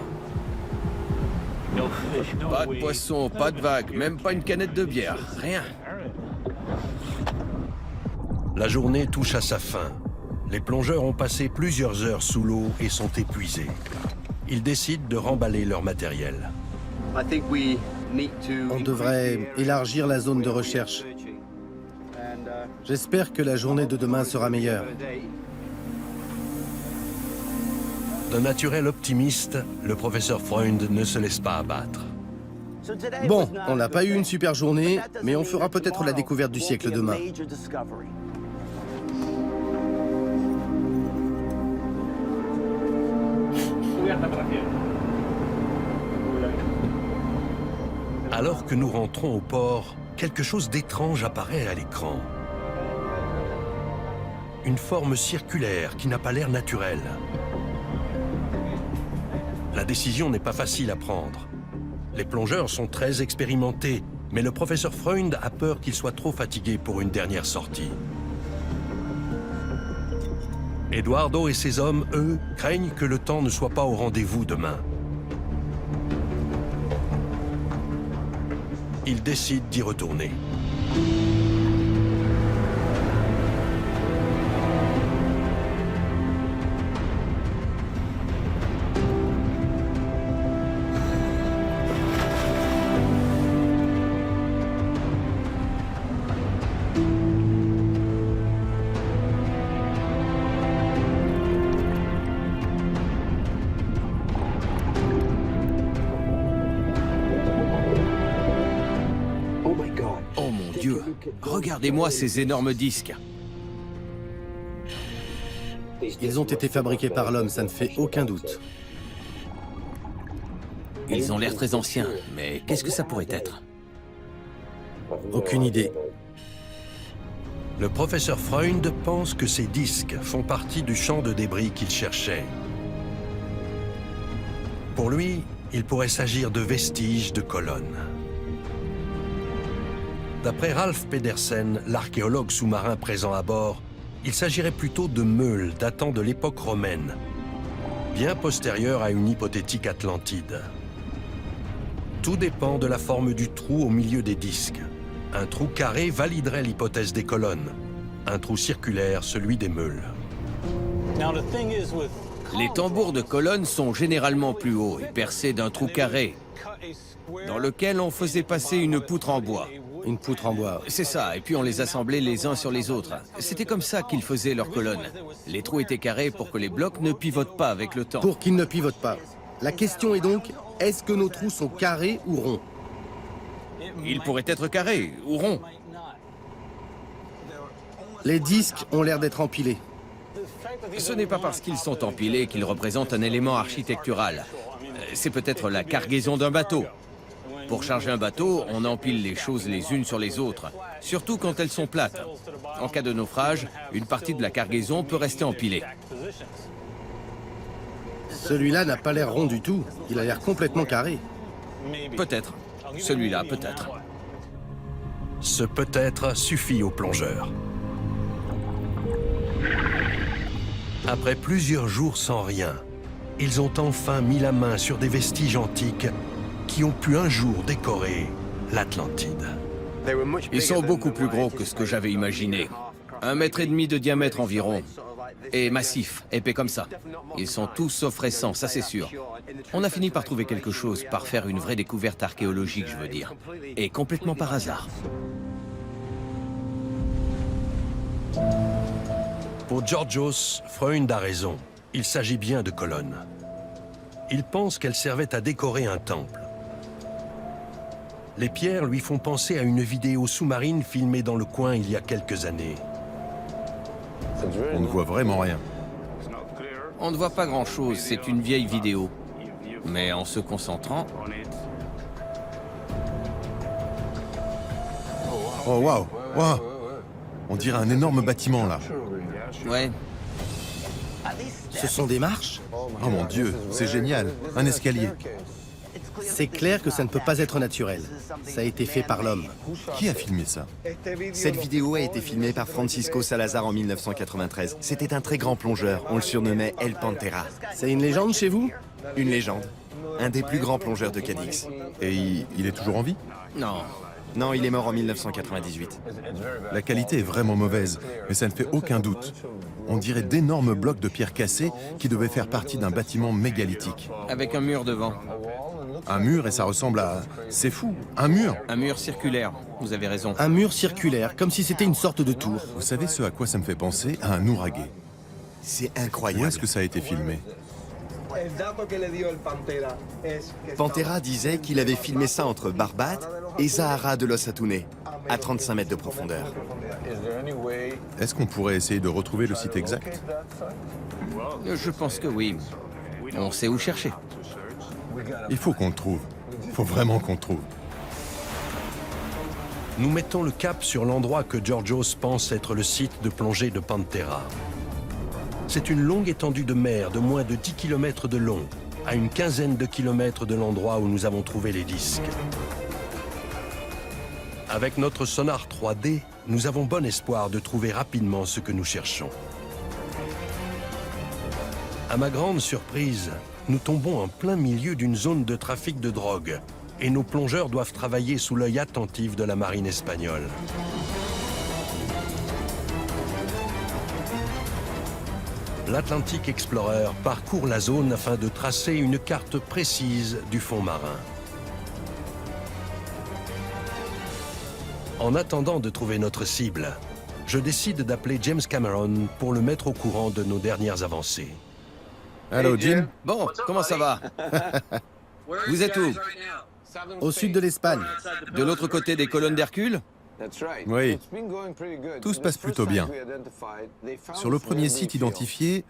Pas de poisson, pas de vagues, même pas une canette de bière, rien. La journée touche à sa fin. Les plongeurs ont passé plusieurs heures sous l'eau et sont épuisés. Ils décident de remballer leur matériel. On devrait élargir la zone de recherche. J'espère que la journée de demain sera meilleure. D'un naturel optimiste, le professeur Freund ne se laisse pas abattre. Bon, on n'a pas eu une super journée, mais on fera peut-être la découverte du siècle demain. Alors que nous rentrons au port, quelque chose d'étrange apparaît à l'écran. Une forme circulaire qui n'a pas l'air naturelle. La décision n'est pas facile à prendre. Les plongeurs sont très expérimentés, mais le professeur Freund a peur qu'ils soient trop fatigués pour une dernière sortie. Eduardo et ses hommes, eux, craignent que le temps ne soit pas au rendez-vous demain. Ils décident d'y retourner. Oh mon Dieu, regardez-moi ces énormes disques. Ils ont été fabriqués par l'homme, ça ne fait aucun doute. Ils ont l'air très anciens, mais qu'est-ce que ça pourrait être? Aucune idée. Le professeur Freund pense que ces disques font partie du champ de débris qu'il cherchait. Pour lui, il pourrait s'agir de vestiges de colonnes. D'après Ralph Pedersen, l'archéologue sous-marin présent à bord, il s'agirait plutôt de meules datant de l'époque romaine, bien postérieure à une hypothétique Atlantide. Tout dépend de la forme du trou au milieu des disques. Un trou carré validerait l'hypothèse des colonnes, un trou circulaire celui des meules. Les tambours de colonnes sont généralement plus hauts et percés d'un trou carré, dans lequel on faisait passer une poutre en bois. Une poutre en bois. C'est ça, et puis on les assemblait les uns sur les autres. C'était comme ça qu'ils faisaient leurs colonnes. Les trous étaient carrés pour que les blocs ne pivotent pas avec le temps. Pour qu'ils ne pivotent pas. La question est donc, est-ce que nos trous sont carrés ou ronds? Ils pourraient être carrés ou ronds. Les disques ont l'air d'être empilés. Ce n'est pas parce qu'ils sont empilés qu'ils représentent un élément architectural. C'est peut-être la cargaison d'un bateau. Pour charger un bateau, on empile les choses les unes sur les autres, surtout quand elles sont plates. En cas de naufrage, une partie de la cargaison peut rester empilée. Celui-là n'a pas l'air rond du tout. Il a l'air complètement carré. Peut-être. Celui-là, peut-être. Ce peut-être suffit aux plongeurs. Après plusieurs jours sans rien, ils ont enfin mis la main sur des vestiges antiques qui ont pu un jour décorer l'Atlantide. Ils sont beaucoup plus gros que ce que j'avais imaginé. 1,5 mètre de diamètre environ. Et massifs, épais comme ça. Ils sont tous sauf récents, ça c'est sûr. On a fini par trouver quelque chose, par faire une vraie découverte archéologique, je veux dire. Et complètement par hasard. Pour Georgios, Freund a raison. Il s'agit bien de colonnes. Il pense qu'elles servaient à décorer un temple. Les pierres lui font penser à une vidéo sous-marine filmée dans le coin il y a quelques années. On ne voit vraiment rien. On ne voit pas grand-chose, c'est une vieille vidéo. Mais en se concentrant... Oh waouh, waouh! On dirait un énorme bâtiment là. Ouais, Ce sont des marches? Oh mon Dieu, c'est génial. Un escalier. C'est clair que ça ne peut pas être naturel. Ça a été fait par l'homme. Qui a filmé ça? Cette vidéo a été filmée par Francisco Salazar en 1993. C'était un très grand plongeur. On le surnommait El Pantera. C'est une légende chez vous? Une légende. Un des plus grands plongeurs de Cadix. Et il est toujours en vie? non. Non, il est mort en 1998. La qualité est vraiment mauvaise, mais ça ne fait aucun doute. On dirait d'énormes blocs de pierre cassés qui devaient faire partie d'un bâtiment mégalithique. Avec un mur devant. Un mur et ça ressemble à... C'est fou, un mur! Un mur circulaire, vous avez raison. Un mur circulaire, comme si c'était une sorte de tour. Vous savez ce à quoi ça me fait penser? À un ouragan. C'est Où incroyable. est-ce que ça a été filmé? Pantera disait qu'il avait filmé ça entre Barbate et Zahara de Los Atunes, à 35 mètres de profondeur. Est-ce qu'on pourrait essayer de retrouver le site exact? Je pense que oui. On sait où chercher. Il faut qu'on le trouve. Il faut vraiment qu'on le trouve. Nous mettons le cap sur l'endroit que Georgios pense être le site de plongée de Pantera. C'est une longue étendue de mer de moins de 10 km de long, à une quinzaine de kilomètres de l'endroit où nous avons trouvé les disques. Avec notre sonar 3D, nous avons bon espoir de trouver rapidement ce que nous cherchons. À ma grande surprise, nous tombons en plein milieu d'une zone de trafic de drogue et nos plongeurs doivent travailler sous l'œil attentif de la marine espagnole. L'Atlantic Explorer parcourt la zone afin de tracer une carte précise du fond marin. En attendant de trouver notre cible, je décide d'appeler James Cameron pour le mettre au courant de nos dernières avancées. Allô, Jim? Bon, comment ça va? Vous êtes où? Au sud de l'Espagne. De l'autre côté des colonnes d'Hercule? Oui. Tout se passe plutôt bien. Sur le premier site identifié,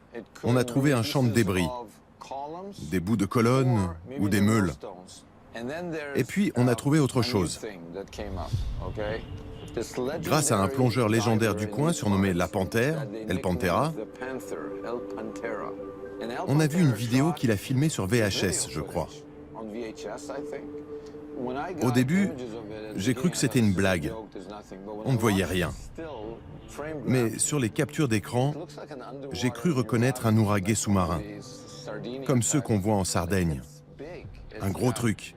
on a trouvé un champ de débris, des bouts de colonnes ou des meules. Et puis, on a trouvé autre chose. Grâce à un plongeur légendaire du coin surnommé La Panthère, El Pantera, on a vu une vidéo qu'il a filmée sur VHS, je crois. Au début, j'ai cru que c'était une blague. On ne voyait rien. Mais sur les captures d'écran, j'ai cru reconnaître un ouraguet sous-marin, comme ceux qu'on voit en Sardaigne. Un gros truc,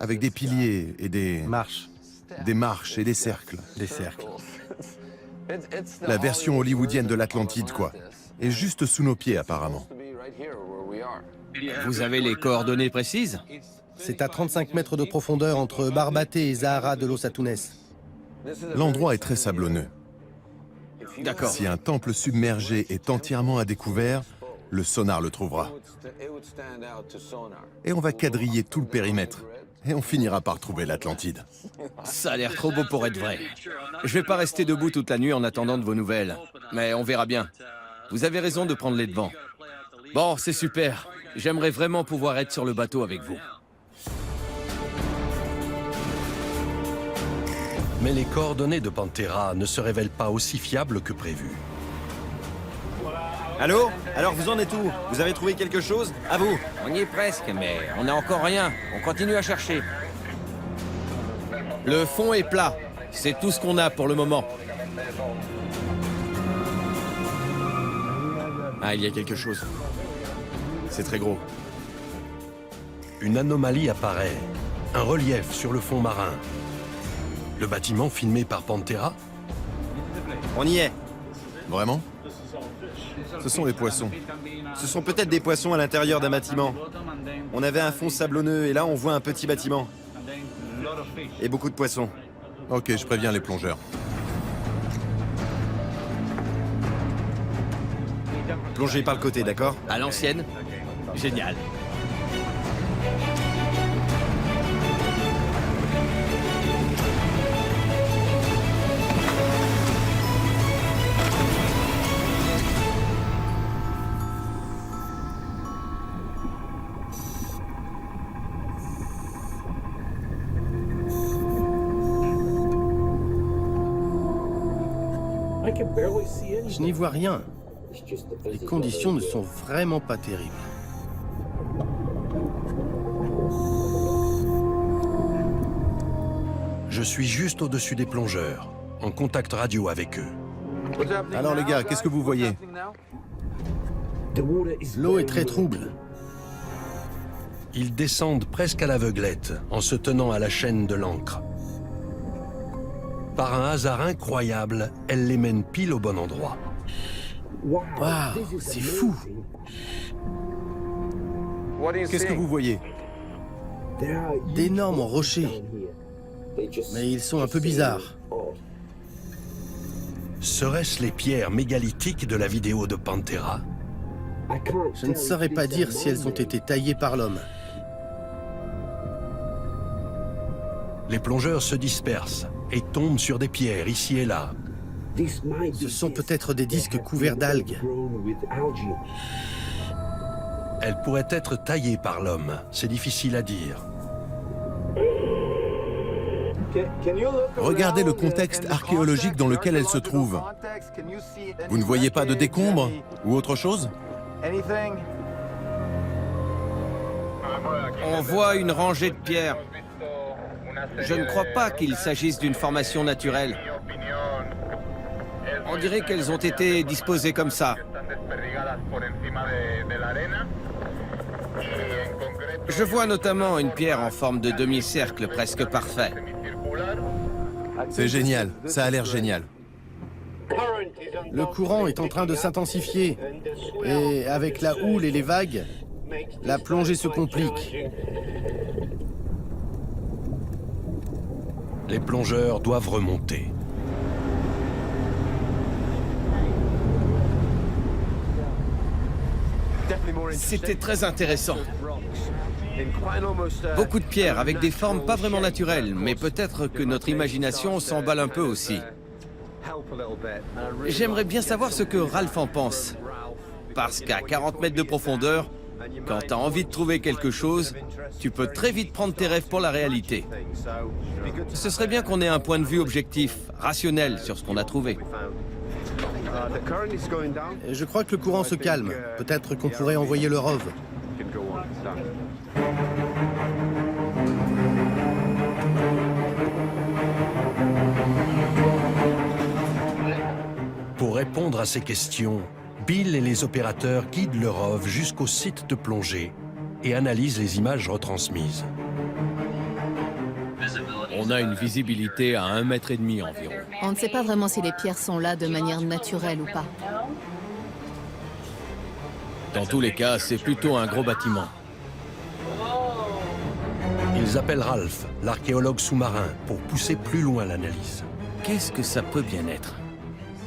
avec des piliers et des marches et des cercles. Des cercles. La version hollywoodienne de l'Atlantide, quoi. Et juste sous nos pieds, apparemment. Vous avez les coordonnées précises? C'est à 35 mètres de profondeur entre Barbate et Zahara de los Atunes. L'endroit est très sablonneux. D'accord. Si un temple submergé est entièrement à découvert, le sonar le trouvera. Et on va quadriller tout le périmètre. Et on finira par trouver l'Atlantide. Ça a l'air trop beau pour être vrai. Je vais pas rester debout toute la nuit en attendant de vos nouvelles. Mais on verra bien. Vous avez raison de prendre les devants. Bon, c'est super. J'aimerais vraiment pouvoir être sur le bateau avec vous. Mais les coordonnées de Pantera ne se révèlent pas aussi fiables que prévu. Allô? Alors vous en êtes où? Vous avez trouvé quelque chose? À vous! On y est presque, mais on n'a encore rien. On continue à chercher. Le fond est plat. C'est tout ce qu'on a pour le moment. Ah, il y a quelque chose. C'est très gros. Une anomalie apparaît. Un relief sur le fond marin. Le bâtiment filmé par Pantera? On y est. Vraiment? Ce sont les poissons. Ce sont peut-être des poissons à l'intérieur d'un bâtiment. On avait un fond sablonneux et là on voit un petit bâtiment. Et beaucoup de poissons. Ok, je préviens les plongeurs. Plongez par le côté, d'accord? À l'ancienne? Génial. Je n'y vois rien. Les conditions ne sont vraiment pas terribles. Je suis juste au-dessus des plongeurs, en contact radio avec eux. Alors les gars, qu'est-ce que vous voyez? L'eau est très trouble. Ils descendent presque à l'aveuglette, en se tenant à la chaîne de l'ancre. Par un hasard incroyable, elle les mène pile au bon endroit. Waouh, c'est fou. Qu'est-ce que vous voyez? D'énormes rochers. Mais ils sont un peu bizarres. Seraient-ce les pierres mégalithiques de la vidéo de Pantera? Je ne saurais pas dire si elles ont été taillées par l'homme. Les plongeurs se dispersent et tombent sur des pierres ici et là. Ce sont peut-être des disques couverts d'algues. Elles pourraient être taillées par l'homme, c'est difficile à dire. Regardez le contexte archéologique dans lequel elles se trouvent. Vous ne voyez pas de décombres ou autre chose? On voit une rangée de pierres. Je ne crois pas qu'il s'agisse d'une formation naturelle. On dirait qu'elles ont été disposées comme ça. Je vois notamment une pierre en forme de demi-cercle presque parfait. C'est génial, ça a l'air génial. Le courant est en train de s'intensifier. Et avec la houle et les vagues, la plongée se complique. Les plongeurs doivent remonter. C'était très intéressant. Beaucoup de pierres avec des formes pas vraiment naturelles, mais peut-être que notre imagination s'emballe un peu aussi. J'aimerais bien savoir ce que Ralph en pense. Parce qu'à 40 mètres de profondeur, quand tu as envie de trouver quelque chose, tu peux très vite prendre tes rêves pour la réalité. Ce serait bien qu'on ait un point de vue objectif, rationnel sur ce qu'on a trouvé. Je crois que le courant se calme. Peut-être qu'on pourrait envoyer le ROV. Pour répondre à ces questions, Bill et les opérateurs guident le ROV jusqu'au site de plongée et analysent les images retransmises. On a une visibilité à 1,5 mètre environ. On ne sait pas vraiment si les pierres sont là de manière naturelle ou pas. Dans tous les cas, c'est plutôt un gros bâtiment. Ils appellent Ralph, l'archéologue sous-marin, pour pousser plus loin l'analyse. Qu'est-ce que ça peut bien être?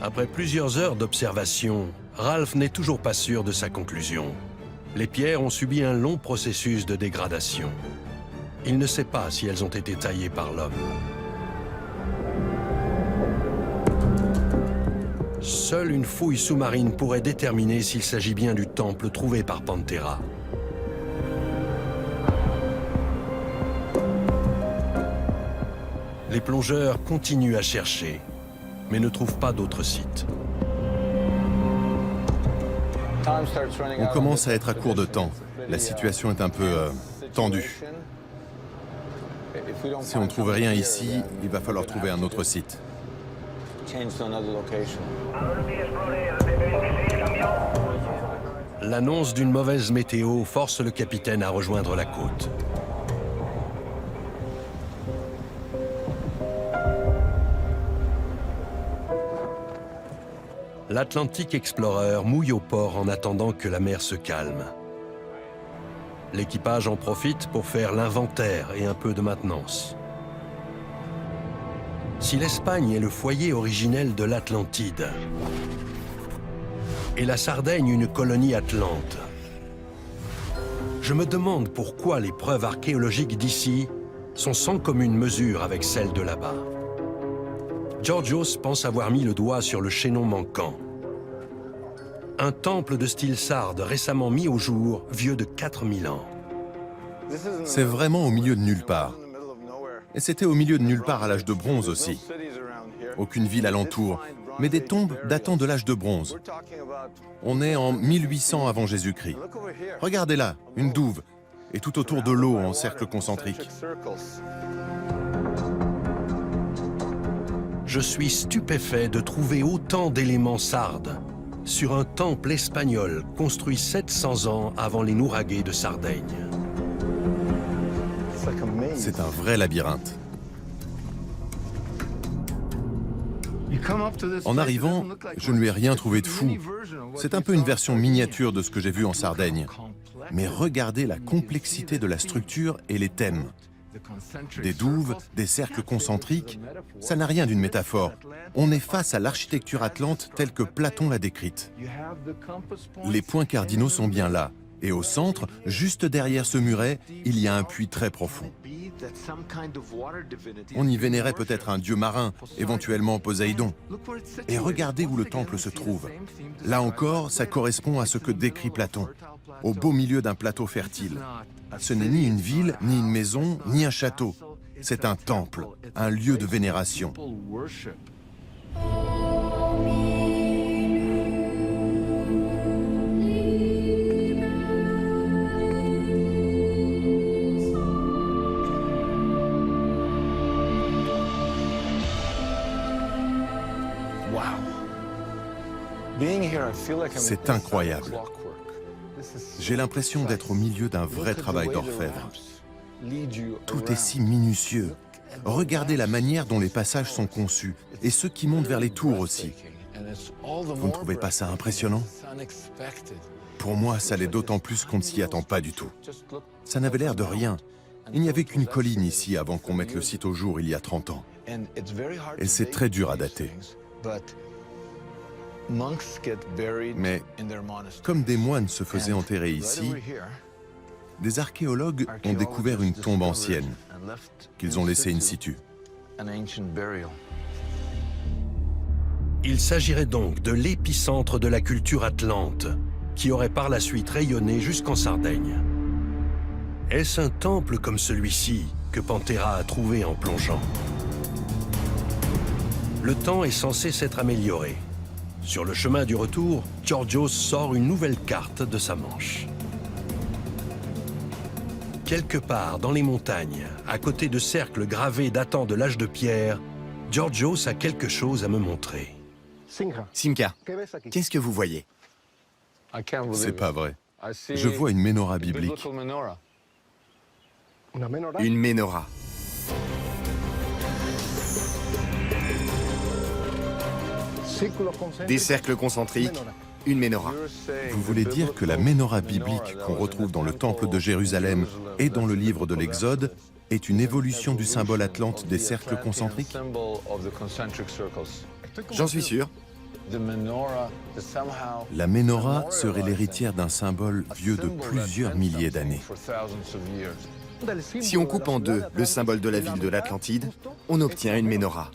Après plusieurs heures d'observation, Ralph n'est toujours pas sûr de sa conclusion. Les pierres ont subi un long processus de dégradation. Il ne sait pas si elles ont été taillées par l'homme. Seule une fouille sous-marine pourrait déterminer s'il s'agit bien du temple trouvé par Pantera. Les plongeurs continuent à chercher, mais ne trouvent pas d'autres sites. On commence à être à court de temps. La situation est un peu tendue. Si on ne trouve rien ici, il va falloir trouver un autre site. L'annonce d'une mauvaise météo force le capitaine à rejoindre la côte. L'Atlantic Explorer mouille au port en attendant que la mer se calme. L'équipage en profite pour faire l'inventaire et un peu de maintenance. Si l'Espagne est le foyer originel de l'Atlantide et la Sardaigne une colonie atlante, je me demande pourquoi les preuves archéologiques d'ici sont sans commune mesure avec celles de là-bas. Georgios pense avoir mis le doigt sur le chaînon manquant. Un temple de style sarde récemment mis au jour, vieux de 4000 ans. C'est vraiment au milieu de nulle part. Et c'était au milieu de nulle part à l'âge de bronze aussi. Aucune ville alentour, mais des tombes datant de l'âge de bronze. On est en 1800 avant Jésus-Christ. Regardez là, une douve, et tout autour de l'eau en cercle concentrique. Je suis stupéfait de trouver autant d'éléments sardes sur un temple espagnol construit 700 ans avant les Nouragés de Sardaigne. C'est un vrai labyrinthe. En arrivant, je ne lui ai rien trouvé de fou. C'est un peu une version miniature de ce que j'ai vu en Sardaigne. Mais regardez la complexité de la structure et les thèmes. Des douves, des cercles concentriques, ça n'a rien d'une métaphore. On est face à l'architecture atlante telle que Platon l'a décrite. Les points cardinaux sont bien là. Et au centre, juste derrière ce muret, il y a un puits très profond. On y vénérait peut-être un dieu marin, éventuellement Poséidon. Et regardez où le temple se trouve. Là encore, ça correspond à ce que décrit Platon, au beau milieu d'un plateau fertile. Ce n'est ni une ville, ni une maison, ni un château. C'est un temple, un lieu de vénération. C'est incroyable. J'ai l'impression d'être au milieu d'un vrai travail d'orfèvre. Tout est si minutieux. Regardez la manière dont les passages sont conçus, et ceux qui montent vers les tours aussi. Vous ne trouvez pas ça impressionnant? Pour moi, ça l'est d'autant plus qu'on ne s'y attend pas du tout. Ça n'avait l'air de rien. Il n'y avait qu'une colline ici avant qu'on mette le site au jour il y a 30 ans. Et c'est très dur à dater. Mais comme des moines se faisaient enterrer ici, des archéologues ont découvert une tombe ancienne qu'ils ont laissée in situ. Il s'agirait donc de l'épicentre de la culture atlante, qui aurait par la suite rayonné jusqu'en Sardaigne. Est-ce un temple comme celui-ci que Pantera a trouvé en plongeant? Le temps est censé s'être amélioré. Sur le chemin du retour, Georgios sort une nouvelle carte de sa manche. Quelque part dans les montagnes, à côté de cercles gravés datant de l'âge de pierre, Georgios a quelque chose à me montrer. Simka, qu'est-ce que vous voyez? C'est pas vrai. Je vois une menorah biblique. Une menorah. Des cercles concentriques, une menorah. Vous voulez dire que la menorah biblique qu'on retrouve dans le temple de Jérusalem et dans le livre de l'Exode est une évolution du symbole atlante des cercles concentriques? J'en suis sûr. La menorah serait l'héritière d'un symbole vieux de plusieurs milliers d'années. Si on coupe en deux le symbole de la ville de l'Atlantide, on obtient une menorah.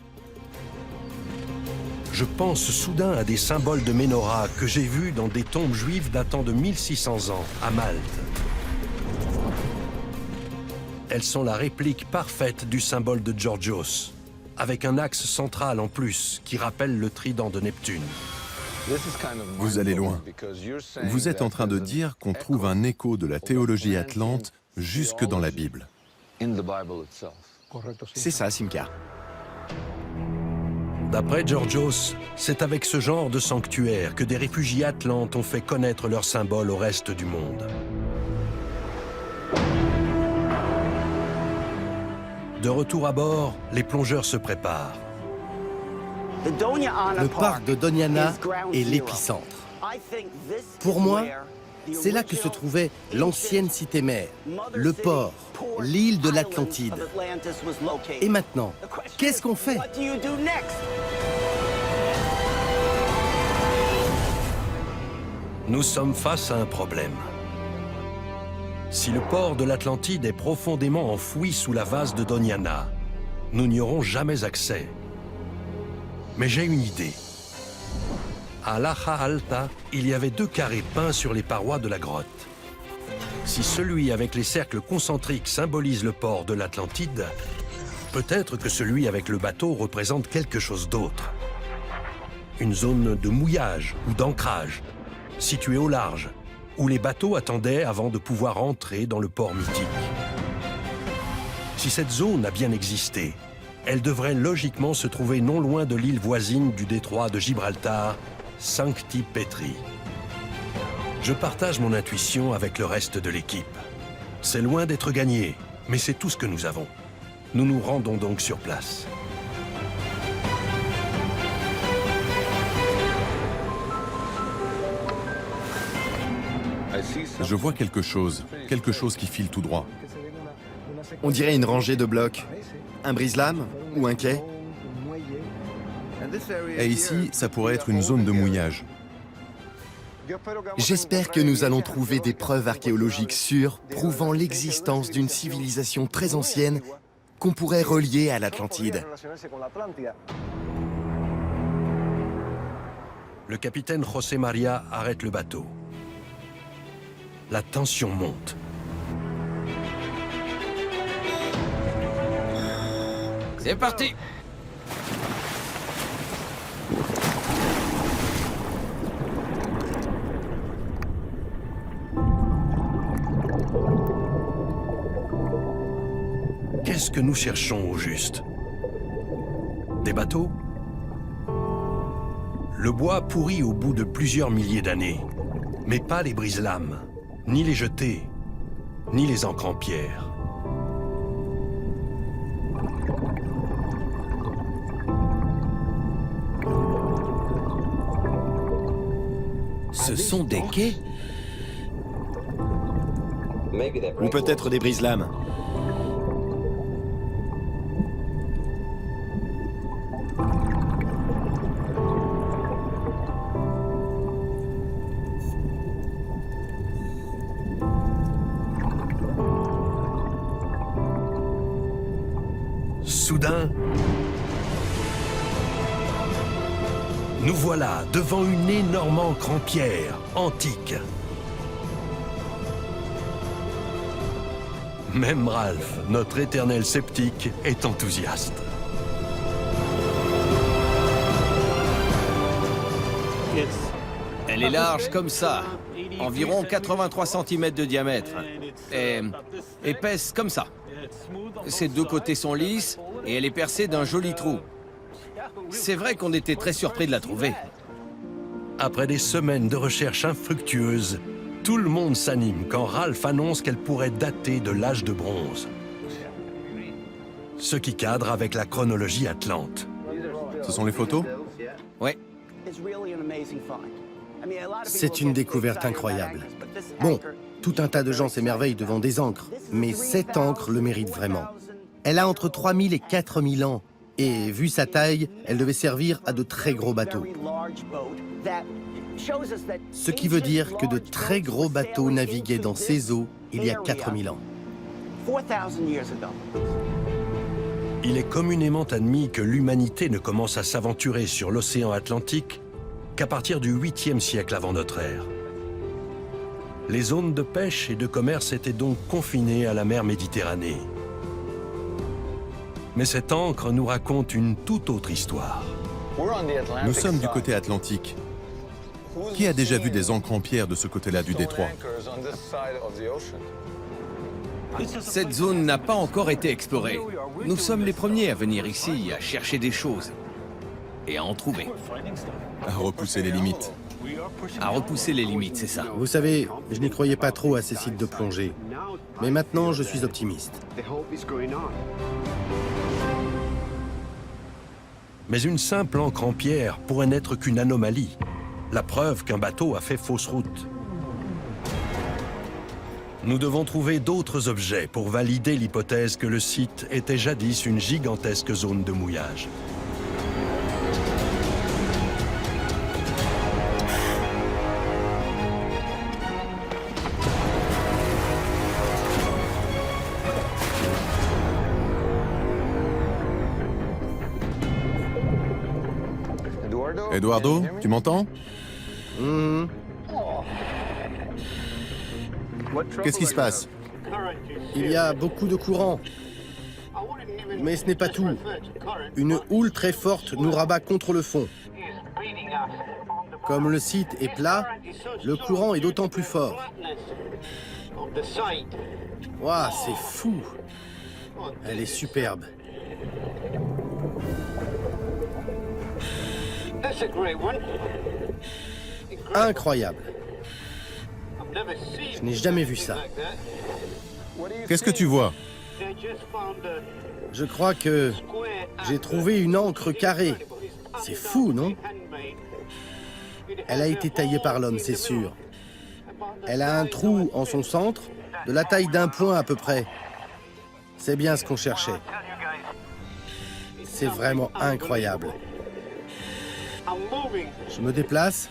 Je pense soudain à des symboles de menorah que j'ai vus dans des tombes juives datant de 1600 ans, à Malte. Elles sont la réplique parfaite du symbole de Georgios, avec un axe central en plus qui rappelle le trident de Neptune. Vous allez loin. Vous êtes en train de dire qu'on trouve un écho de la théologie atlante jusque dans la Bible. C'est ça, Simka. D'après Georgios, c'est avec ce genre de sanctuaire que des réfugiés atlantes ont fait connaître leur symbole au reste du monde. De retour à bord, les plongeurs se préparent. Le parc de Doñana est l'épicentre. Pour moi, c'est là que se trouvait l'ancienne cité-mère, le port, l'île de l'Atlantide. Et maintenant, qu'est-ce qu'on fait? Nous sommes face à un problème. Si le port de l'Atlantide est profondément enfoui sous la vase de Doñana, nous n'y aurons jamais accès. Mais j'ai une idée. À Laja Alta, il y avait 2 carrés peints sur les parois de la grotte. Si celui avec les cercles concentriques symbolise le port de l'Atlantide, peut-être que celui avec le bateau représente quelque chose d'autre. Une zone de mouillage ou d'ancrage, située au large, où les bateaux attendaient avant de pouvoir entrer dans le port mythique. Si cette zone a bien existé, elle devrait logiquement se trouver non loin de l'île voisine du détroit de Gibraltar, Sancti Petri. Je partage mon intuition avec le reste de l'équipe. C'est loin d'être gagné, mais c'est tout ce que nous avons. Nous nous rendons donc sur place. Je vois quelque chose qui file tout droit. On dirait une rangée de blocs. Un brise-lames ou un quai? Et ici, ça pourrait être une zone de mouillage. J'espère que nous allons trouver des preuves archéologiques sûres prouvant l'existence d'une civilisation très ancienne qu'on pourrait relier à l'Atlantide. Le capitaine José María arrête le bateau. La tension monte. C'est parti! Qu'est-ce que nous cherchons au juste? Des bateaux? Le bois pourrit au bout de plusieurs milliers d'années, mais pas les brise-lames, ni les jetés, ni les encres en pierre. Ce sont des quais? Ou peut-être des brise-lames. Soudain, nous voilà devant une énorme ancre en pierre, antique. Même Ralph, notre éternel sceptique, est enthousiaste. Elle est large comme ça, environ 83 cm de diamètre, et épaisse comme ça. Ses deux côtés sont lisses et elle est percée d'un joli trou. C'est vrai qu'on était très surpris de la trouver. Après des semaines de recherches infructueuses, tout le monde s'anime quand Ralph annonce qu'elle pourrait dater de l'âge de bronze. Ce qui cadre avec la chronologie atlante. Ce sont les photos? Ouais. C'est une découverte incroyable. Bon, tout un tas de gens s'émerveillent devant des ancres, mais cette ancre le mérite vraiment. Elle a entre 3000 et 4000 ans, et vu sa taille, elle devait servir à de très gros bateaux. Ce qui veut dire que de très gros bateaux naviguaient dans ces eaux il y a 4000 ans. Il est communément admis que l'humanité ne commence à s'aventurer sur l'océan Atlantique qu'à partir du 8e siècle avant notre ère. Les zones de pêche et de commerce étaient donc confinées à la mer Méditerranée. Mais cette ancre nous raconte une toute autre histoire. Nous sommes du côté atlantique. Qui a déjà vu des ancres en pierre de ce côté-là du détroit? Cette zone n'a pas encore été explorée. Nous sommes les premiers à venir ici, à chercher des choses. Et à en trouver. À repousser les limites. À repousser les limites, c'est ça. Vous savez, je n'y croyais pas trop à ces sites de plongée. Mais maintenant, je suis optimiste. Mais une simple ancre en pierre pourrait n'être qu'une anomalie. La preuve qu'un bateau a fait fausse route. Nous devons trouver d'autres objets pour valider l'hypothèse que le site était jadis une gigantesque zone de mouillage. Eduardo, tu m'entends? Qu'est-ce qui se passe? Il y a beaucoup de courant. Mais ce n'est pas tout. Une houle très forte nous rabat contre le fond. Comme le site est plat, le courant est d'autant plus fort. Waouh, c'est fou! Elle est superbe. Incroyable. Je n'ai jamais vu ça. Qu'est-ce que tu vois? Je crois que j'ai trouvé une ancre carrée. C'est fou, non? Elle a été taillée par l'homme, c'est sûr. Elle a un trou en son centre, de la taille d'un point à peu près. C'est bien ce qu'on cherchait. C'est vraiment incroyable. Je me déplace.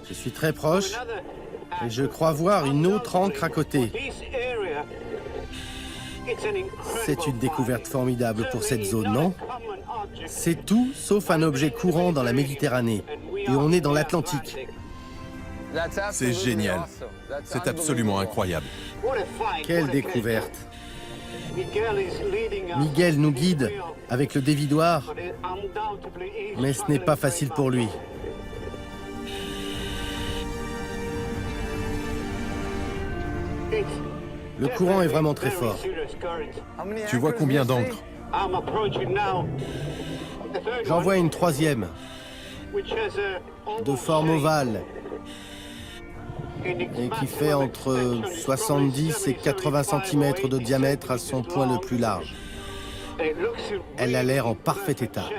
Je suis très proche. Et je crois voir une autre ancre à côté. C'est une découverte formidable pour cette zone, non? C'est tout sauf un objet courant dans la Méditerranée. Et on est dans l'Atlantique. C'est génial. C'est absolument incroyable. Quelle découverte! Miguel nous guide avec le dévidoir, mais ce n'est pas facile pour lui. Le courant est vraiment très fort. Tu vois combien d'encres? J'en vois une troisième. de forme ovale et qui fait entre 70 et 80 cm de diamètre à son point le plus large. Elle a l'air en parfait état.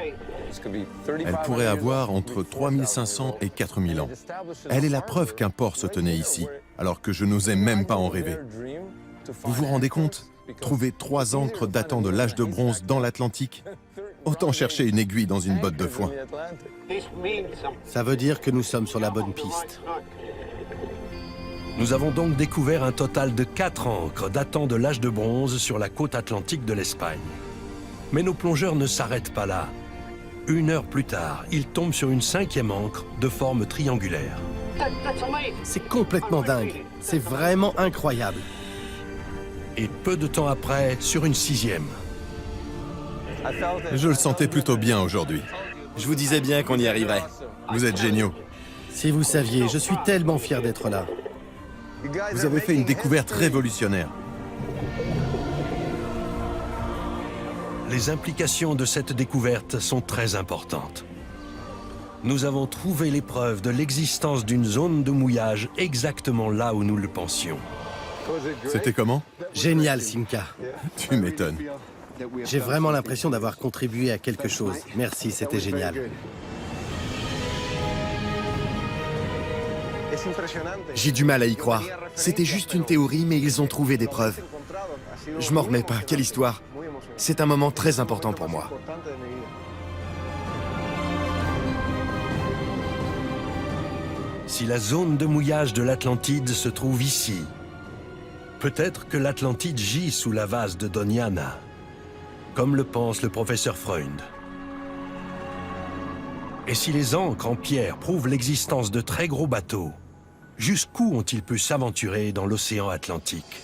Elle pourrait avoir entre 3500 et 4000 ans. Elle est la preuve qu'un port se tenait ici, alors que je n'osais même pas en rêver. Vous vous rendez compte? Trouver 3 ancres datant de l'âge de bronze dans l'Atlantique? Autant chercher une aiguille dans une botte de foin. Ça veut dire que nous sommes sur la bonne piste. Nous avons donc découvert un total de 4 ancres datant de l'âge de bronze sur la côte atlantique de l'Espagne. Mais nos plongeurs ne s'arrêtent pas là. 1 heure plus tard, ils tombent sur une 5e ancre de forme triangulaire. C'est complètement dingue. C'est vraiment incroyable. Et peu de temps après, sur une 6e. Je le sentais plutôt bien aujourd'hui. Je vous disais bien qu'on y arriverait. Vous êtes géniaux. Si vous saviez, je suis tellement fier d'être là. Vous avez fait une découverte révolutionnaire. Les implications de cette découverte sont très importantes. Nous avons trouvé les preuves de l'existence d'une zone de mouillage exactement là où nous le pensions. C'était comment? Génial, Simca. Tu m'étonnes. J'ai vraiment l'impression d'avoir contribué à quelque chose. Merci, c'était génial. J'ai du mal à y croire. C'était juste une théorie, mais ils ont trouvé des preuves. Je m'en remets pas, quelle histoire. C'est un moment très important pour moi. Si la zone de mouillage de l'Atlantide se trouve ici, peut-être que l'Atlantide gît sous la vase de Doñana, comme le pense le professeur Freund. Et si les ancres en pierre prouvent l'existence de très gros bateaux, jusqu'où ont-ils pu s'aventurer dans l'océan Atlantique?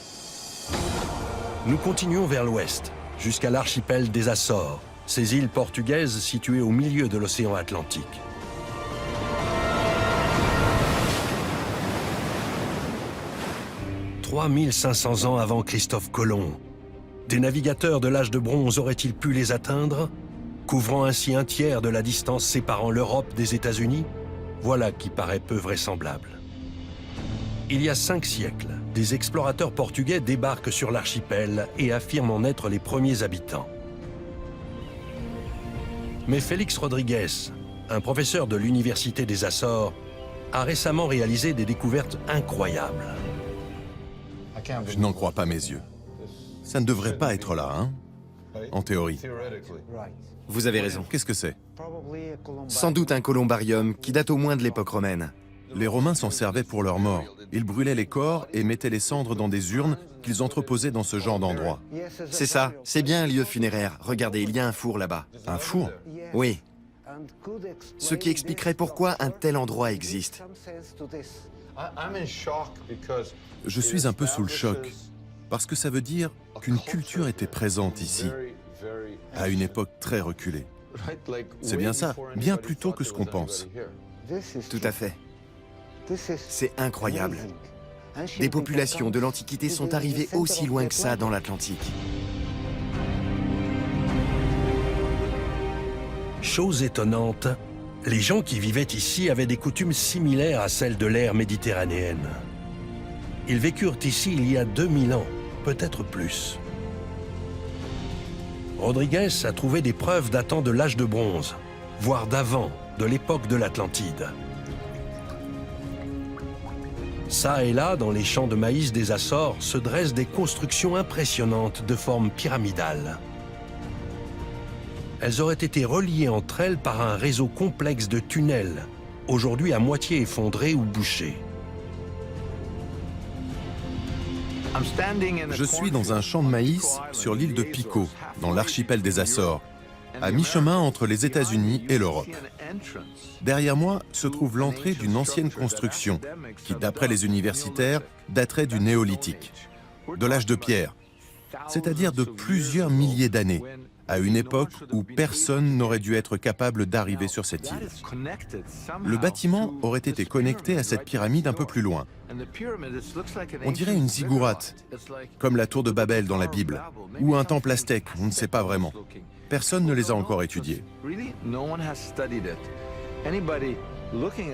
Nous continuons vers l'ouest, jusqu'à l'archipel des Açores, ces îles portugaises situées au milieu de l'océan Atlantique. « 3500 ans avant Christophe Colomb, des navigateurs de l'âge de bronze auraient-ils pu les atteindre, couvrant ainsi un tiers de la distance séparant l'Europe des États-Unis? Voilà qui paraît peu vraisemblable. Il y a 5 siècles, des explorateurs portugais débarquent sur l'archipel et affirment en être les premiers habitants. Mais Félix Rodrigues, un professeur de l'Université des Açores, a récemment réalisé des découvertes incroyables. Je n'en crois pas mes yeux. Ça ne devrait pas être là, hein? En théorie. Vous avez raison. Qu'est-ce que c'est? Sans doute un columbarium qui date au moins de l'époque romaine. Les Romains s'en servaient pour leurs morts. Ils brûlaient les corps et mettaient les cendres dans des urnes qu'ils entreposaient dans ce genre d'endroit. C'est ça, c'est bien un lieu funéraire. Regardez, il y a un four là-bas. Un four? Oui. Ce qui expliquerait pourquoi un tel endroit existe. Je suis un peu sous le choc, parce que ça veut dire qu'une culture était présente ici, à une époque très reculée. C'est bien ça, bien plus tôt que ce qu'on pense. Tout à fait. C'est incroyable. Des populations de l'Antiquité sont arrivées aussi loin que ça dans l'Atlantique. Chose étonnante, les gens qui vivaient ici avaient des coutumes similaires à celles de l'ère méditerranéenne. Ils vécurent ici il y a 2000 ans, peut-être plus. Rodrigues a trouvé des preuves datant de l'âge de bronze, voire d'avant, de l'époque de l'Atlantide. Ça et là, dans les champs de maïs des Açores, se dressent des constructions impressionnantes de forme pyramidale. Elles auraient été reliées entre elles par un réseau complexe de tunnels, aujourd'hui à moitié effondrés ou bouchés. Je suis dans un champ de maïs sur l'île de Pico, dans l'archipel des Açores, à mi-chemin entre les États-Unis et l'Europe. Derrière moi se trouve l'entrée d'une ancienne construction qui, d'après les universitaires, daterait du néolithique, de l'âge de pierre, c'est-à-dire de plusieurs milliers d'années, à une époque où personne n'aurait dû être capable d'arriver sur cette île. Le bâtiment aurait été connecté à cette pyramide un peu plus loin. On dirait une ziggourate, comme la tour de Babel dans la Bible, ou un temple aztèque, on ne sait pas vraiment. Personne ne les a encore étudiés.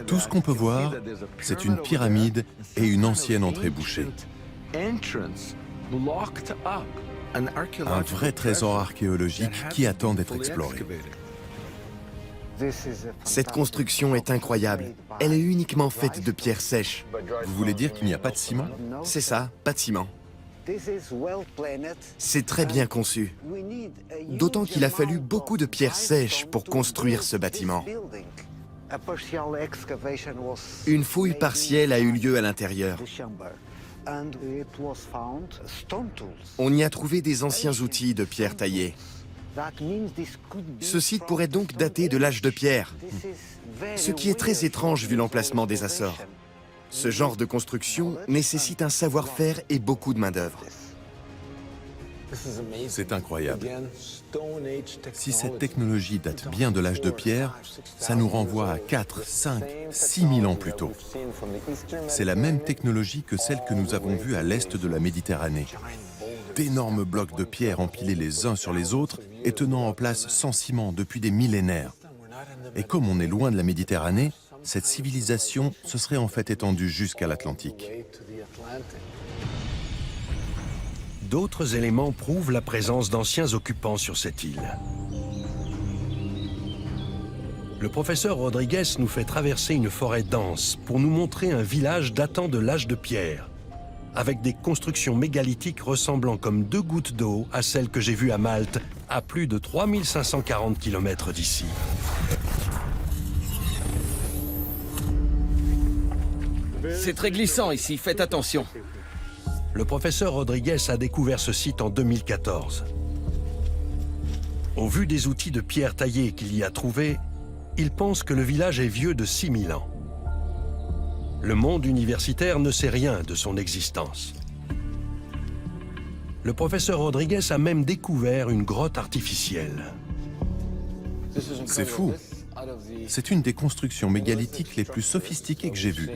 Tout ce qu'on peut voir, c'est une pyramide et une ancienne entrée bouchée. Un vrai trésor archéologique qui attend d'être exploré. Cette construction est incroyable. Elle est uniquement faite de pierres sèches. Vous voulez dire qu'il n'y a pas de ciment? C'est ça, pas de ciment. C'est très bien conçu. D'autant qu'il a fallu beaucoup de pierres sèches pour construire ce bâtiment. Une fouille partielle a eu lieu à l'intérieur. On y a trouvé des anciens outils de pierre taillée. Ce site pourrait donc dater de l'âge de pierre, ce qui est très étrange vu l'emplacement des Açores. Ce genre de construction nécessite un savoir-faire et beaucoup de main-d'œuvre. C'est incroyable. Si cette technologie date bien de l'âge de pierre, ça nous renvoie à 4, 5, 6 000 ans plus tôt. C'est la même technologie que celle que nous avons vue à l'est de la Méditerranée. D'énormes blocs de pierre empilés les uns sur les autres et tenant en place sans ciment depuis des millénaires. Et comme on est loin de la Méditerranée, cette civilisation se serait en fait étendue jusqu'à l'Atlantique. D'autres éléments prouvent la présence d'anciens occupants sur cette île. Le professeur Rodriguez nous fait traverser une forêt dense pour nous montrer un village datant de l'âge de pierre, avec des constructions mégalithiques ressemblant comme 2 gouttes d'eau à celles que j'ai vues à Malte, à plus de 3540 km d'ici. C'est très glissant ici, faites attention. Le professeur Rodriguez a découvert ce site en 2014. Au vu des outils de pierre taillée qu'il y a trouvés, il pense que le village est vieux de 6000 ans. Le monde universitaire ne sait rien de son existence. Le professeur Rodriguez a même découvert une grotte artificielle. C'est fou. C'est une des constructions mégalithiques les plus sophistiquées que j'ai vues.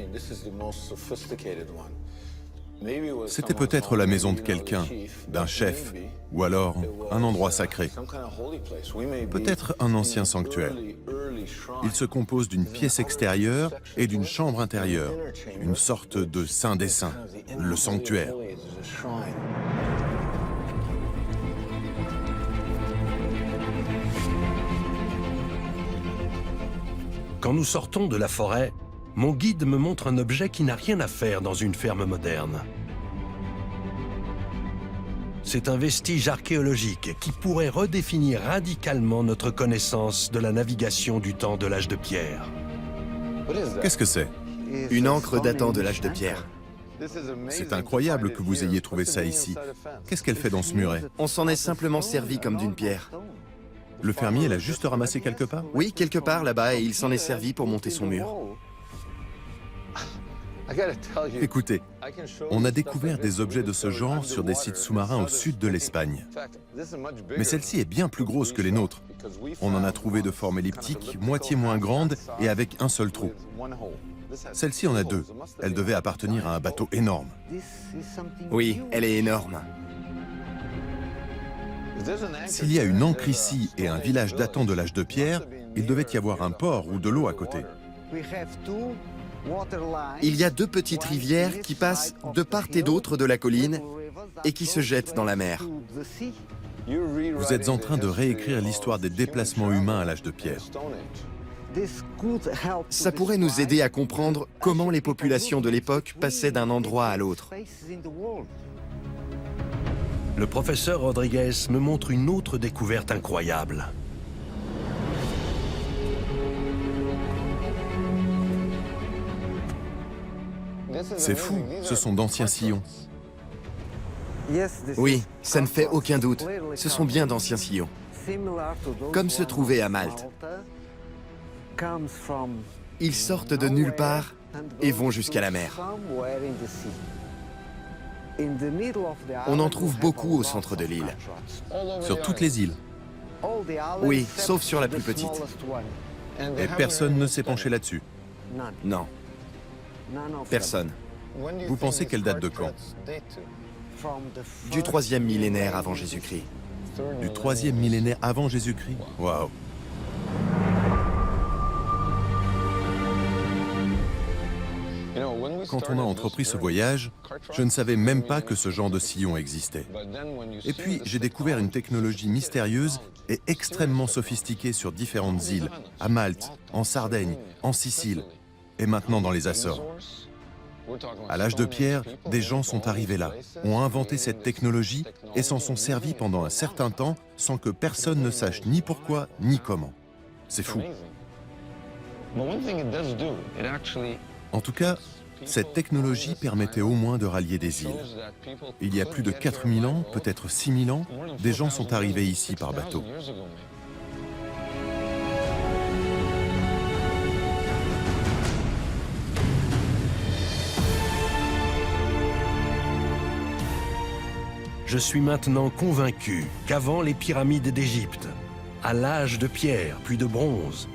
C'était peut-être la maison de quelqu'un, d'un chef, ou alors un endroit sacré. Peut-être un ancien sanctuaire. Il se compose d'une pièce extérieure et d'une chambre intérieure, une sorte de saint des saints, le sanctuaire. Quand nous sortons de la forêt, mon guide me montre un objet qui n'a rien à faire dans une ferme moderne. C'est un vestige archéologique qui pourrait redéfinir radicalement notre connaissance de la navigation du temps de l'âge de pierre. Qu'est-ce que c'est? Une encre datant de l'âge de pierre. C'est incroyable que vous ayez trouvé ça ici. Qu'est-ce qu'elle fait dans ce muret? On s'en est simplement servi comme d'une pierre. Le fermier l'a juste ramassé quelque part? Oui, quelque part là-bas, et il s'en est servi pour monter son mur. Écoutez, on a découvert des objets de ce genre sur des sites sous-marins au sud de l'Espagne. Mais celle-ci est bien plus grosse que les nôtres. On en a trouvé de forme elliptique, moitié moins grande et avec un seul trou. Celle-ci en a 2. Elle devait appartenir à un bateau énorme. Oui, elle est énorme. S'il y a une ancre ici et un village datant de l'âge de pierre, il devait y avoir un port ou de l'eau à côté. Il y a 2 petites rivières qui passent de part et d'autre de la colline et qui se jettent dans la mer. Vous êtes en train de réécrire l'histoire des déplacements humains à l'âge de pierre. Ça pourrait nous aider à comprendre comment les populations de l'époque passaient d'un endroit à l'autre. Le professeur Rodriguez me montre une autre découverte incroyable. C'est fou, ce sont d'anciens sillons. Oui, ça ne fait aucun doute. Ce sont bien d'anciens sillons. Comme se trouvait à Malte. Ils sortent de nulle part et vont jusqu'à la mer. On en trouve beaucoup au centre de l'île. Sur toutes les îles. Oui, sauf sur la plus petite. Et personne ne s'est penché là-dessus. Non, personne. Vous pensez qu'elle date de quand? Du 3e millénaire avant Jésus-Christ. Du 3e millénaire avant Jésus-Christ? Waouh! Quand on a entrepris ce voyage, je ne savais même pas que ce genre de sillon existait. Et puis, j'ai découvert une technologie mystérieuse et extrêmement sophistiquée sur différentes îles, à Malte, en Sardaigne, en Sicile, et maintenant dans les Açores. À l'âge de pierre, des gens sont arrivés là, ont inventé cette technologie et s'en sont servis pendant un certain temps sans que personne ne sache ni pourquoi ni comment. C'est fou. En tout cas, cette technologie permettait au moins de rallier des îles. Il y a plus de 4000 ans, peut-être 6000 ans, des gens sont arrivés ici par bateau. Je suis maintenant convaincu qu'avant les pyramides d'Égypte, à l'âge de pierre puis de bronze,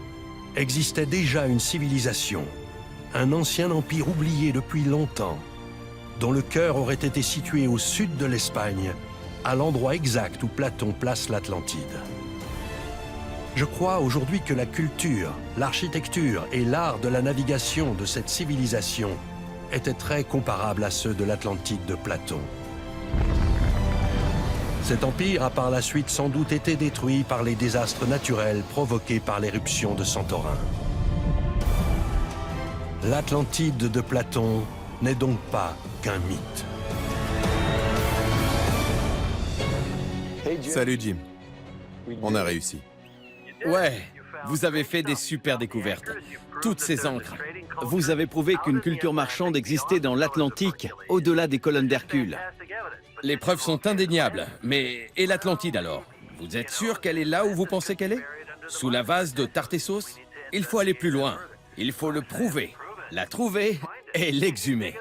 existait déjà une civilisation, un ancien empire oublié depuis longtemps, dont le cœur aurait été situé au sud de l'Espagne, à l'endroit exact où Platon place l'Atlantide. Je crois aujourd'hui que la culture, l'architecture et l'art de la navigation de cette civilisation étaient très comparables à ceux de l'Atlantide de Platon. Cet empire a par la suite sans doute été détruit par les désastres naturels provoqués par l'éruption de Santorin. L'Atlantide de Platon n'est donc pas qu'un mythe. Salut Jim. On a réussi. Ouais, vous avez fait des super découvertes. Toutes ces encres. Vous avez prouvé qu'une culture marchande existait dans l'Atlantique, au-delà des colonnes d'Hercule. Les preuves sont indéniables, mais et l'Atlantide alors? Vous êtes sûr qu'elle est là où vous pensez qu'elle est? Sous la vase de Tartessos? Il faut aller plus loin. Il faut le prouver, la trouver et l'exhumer.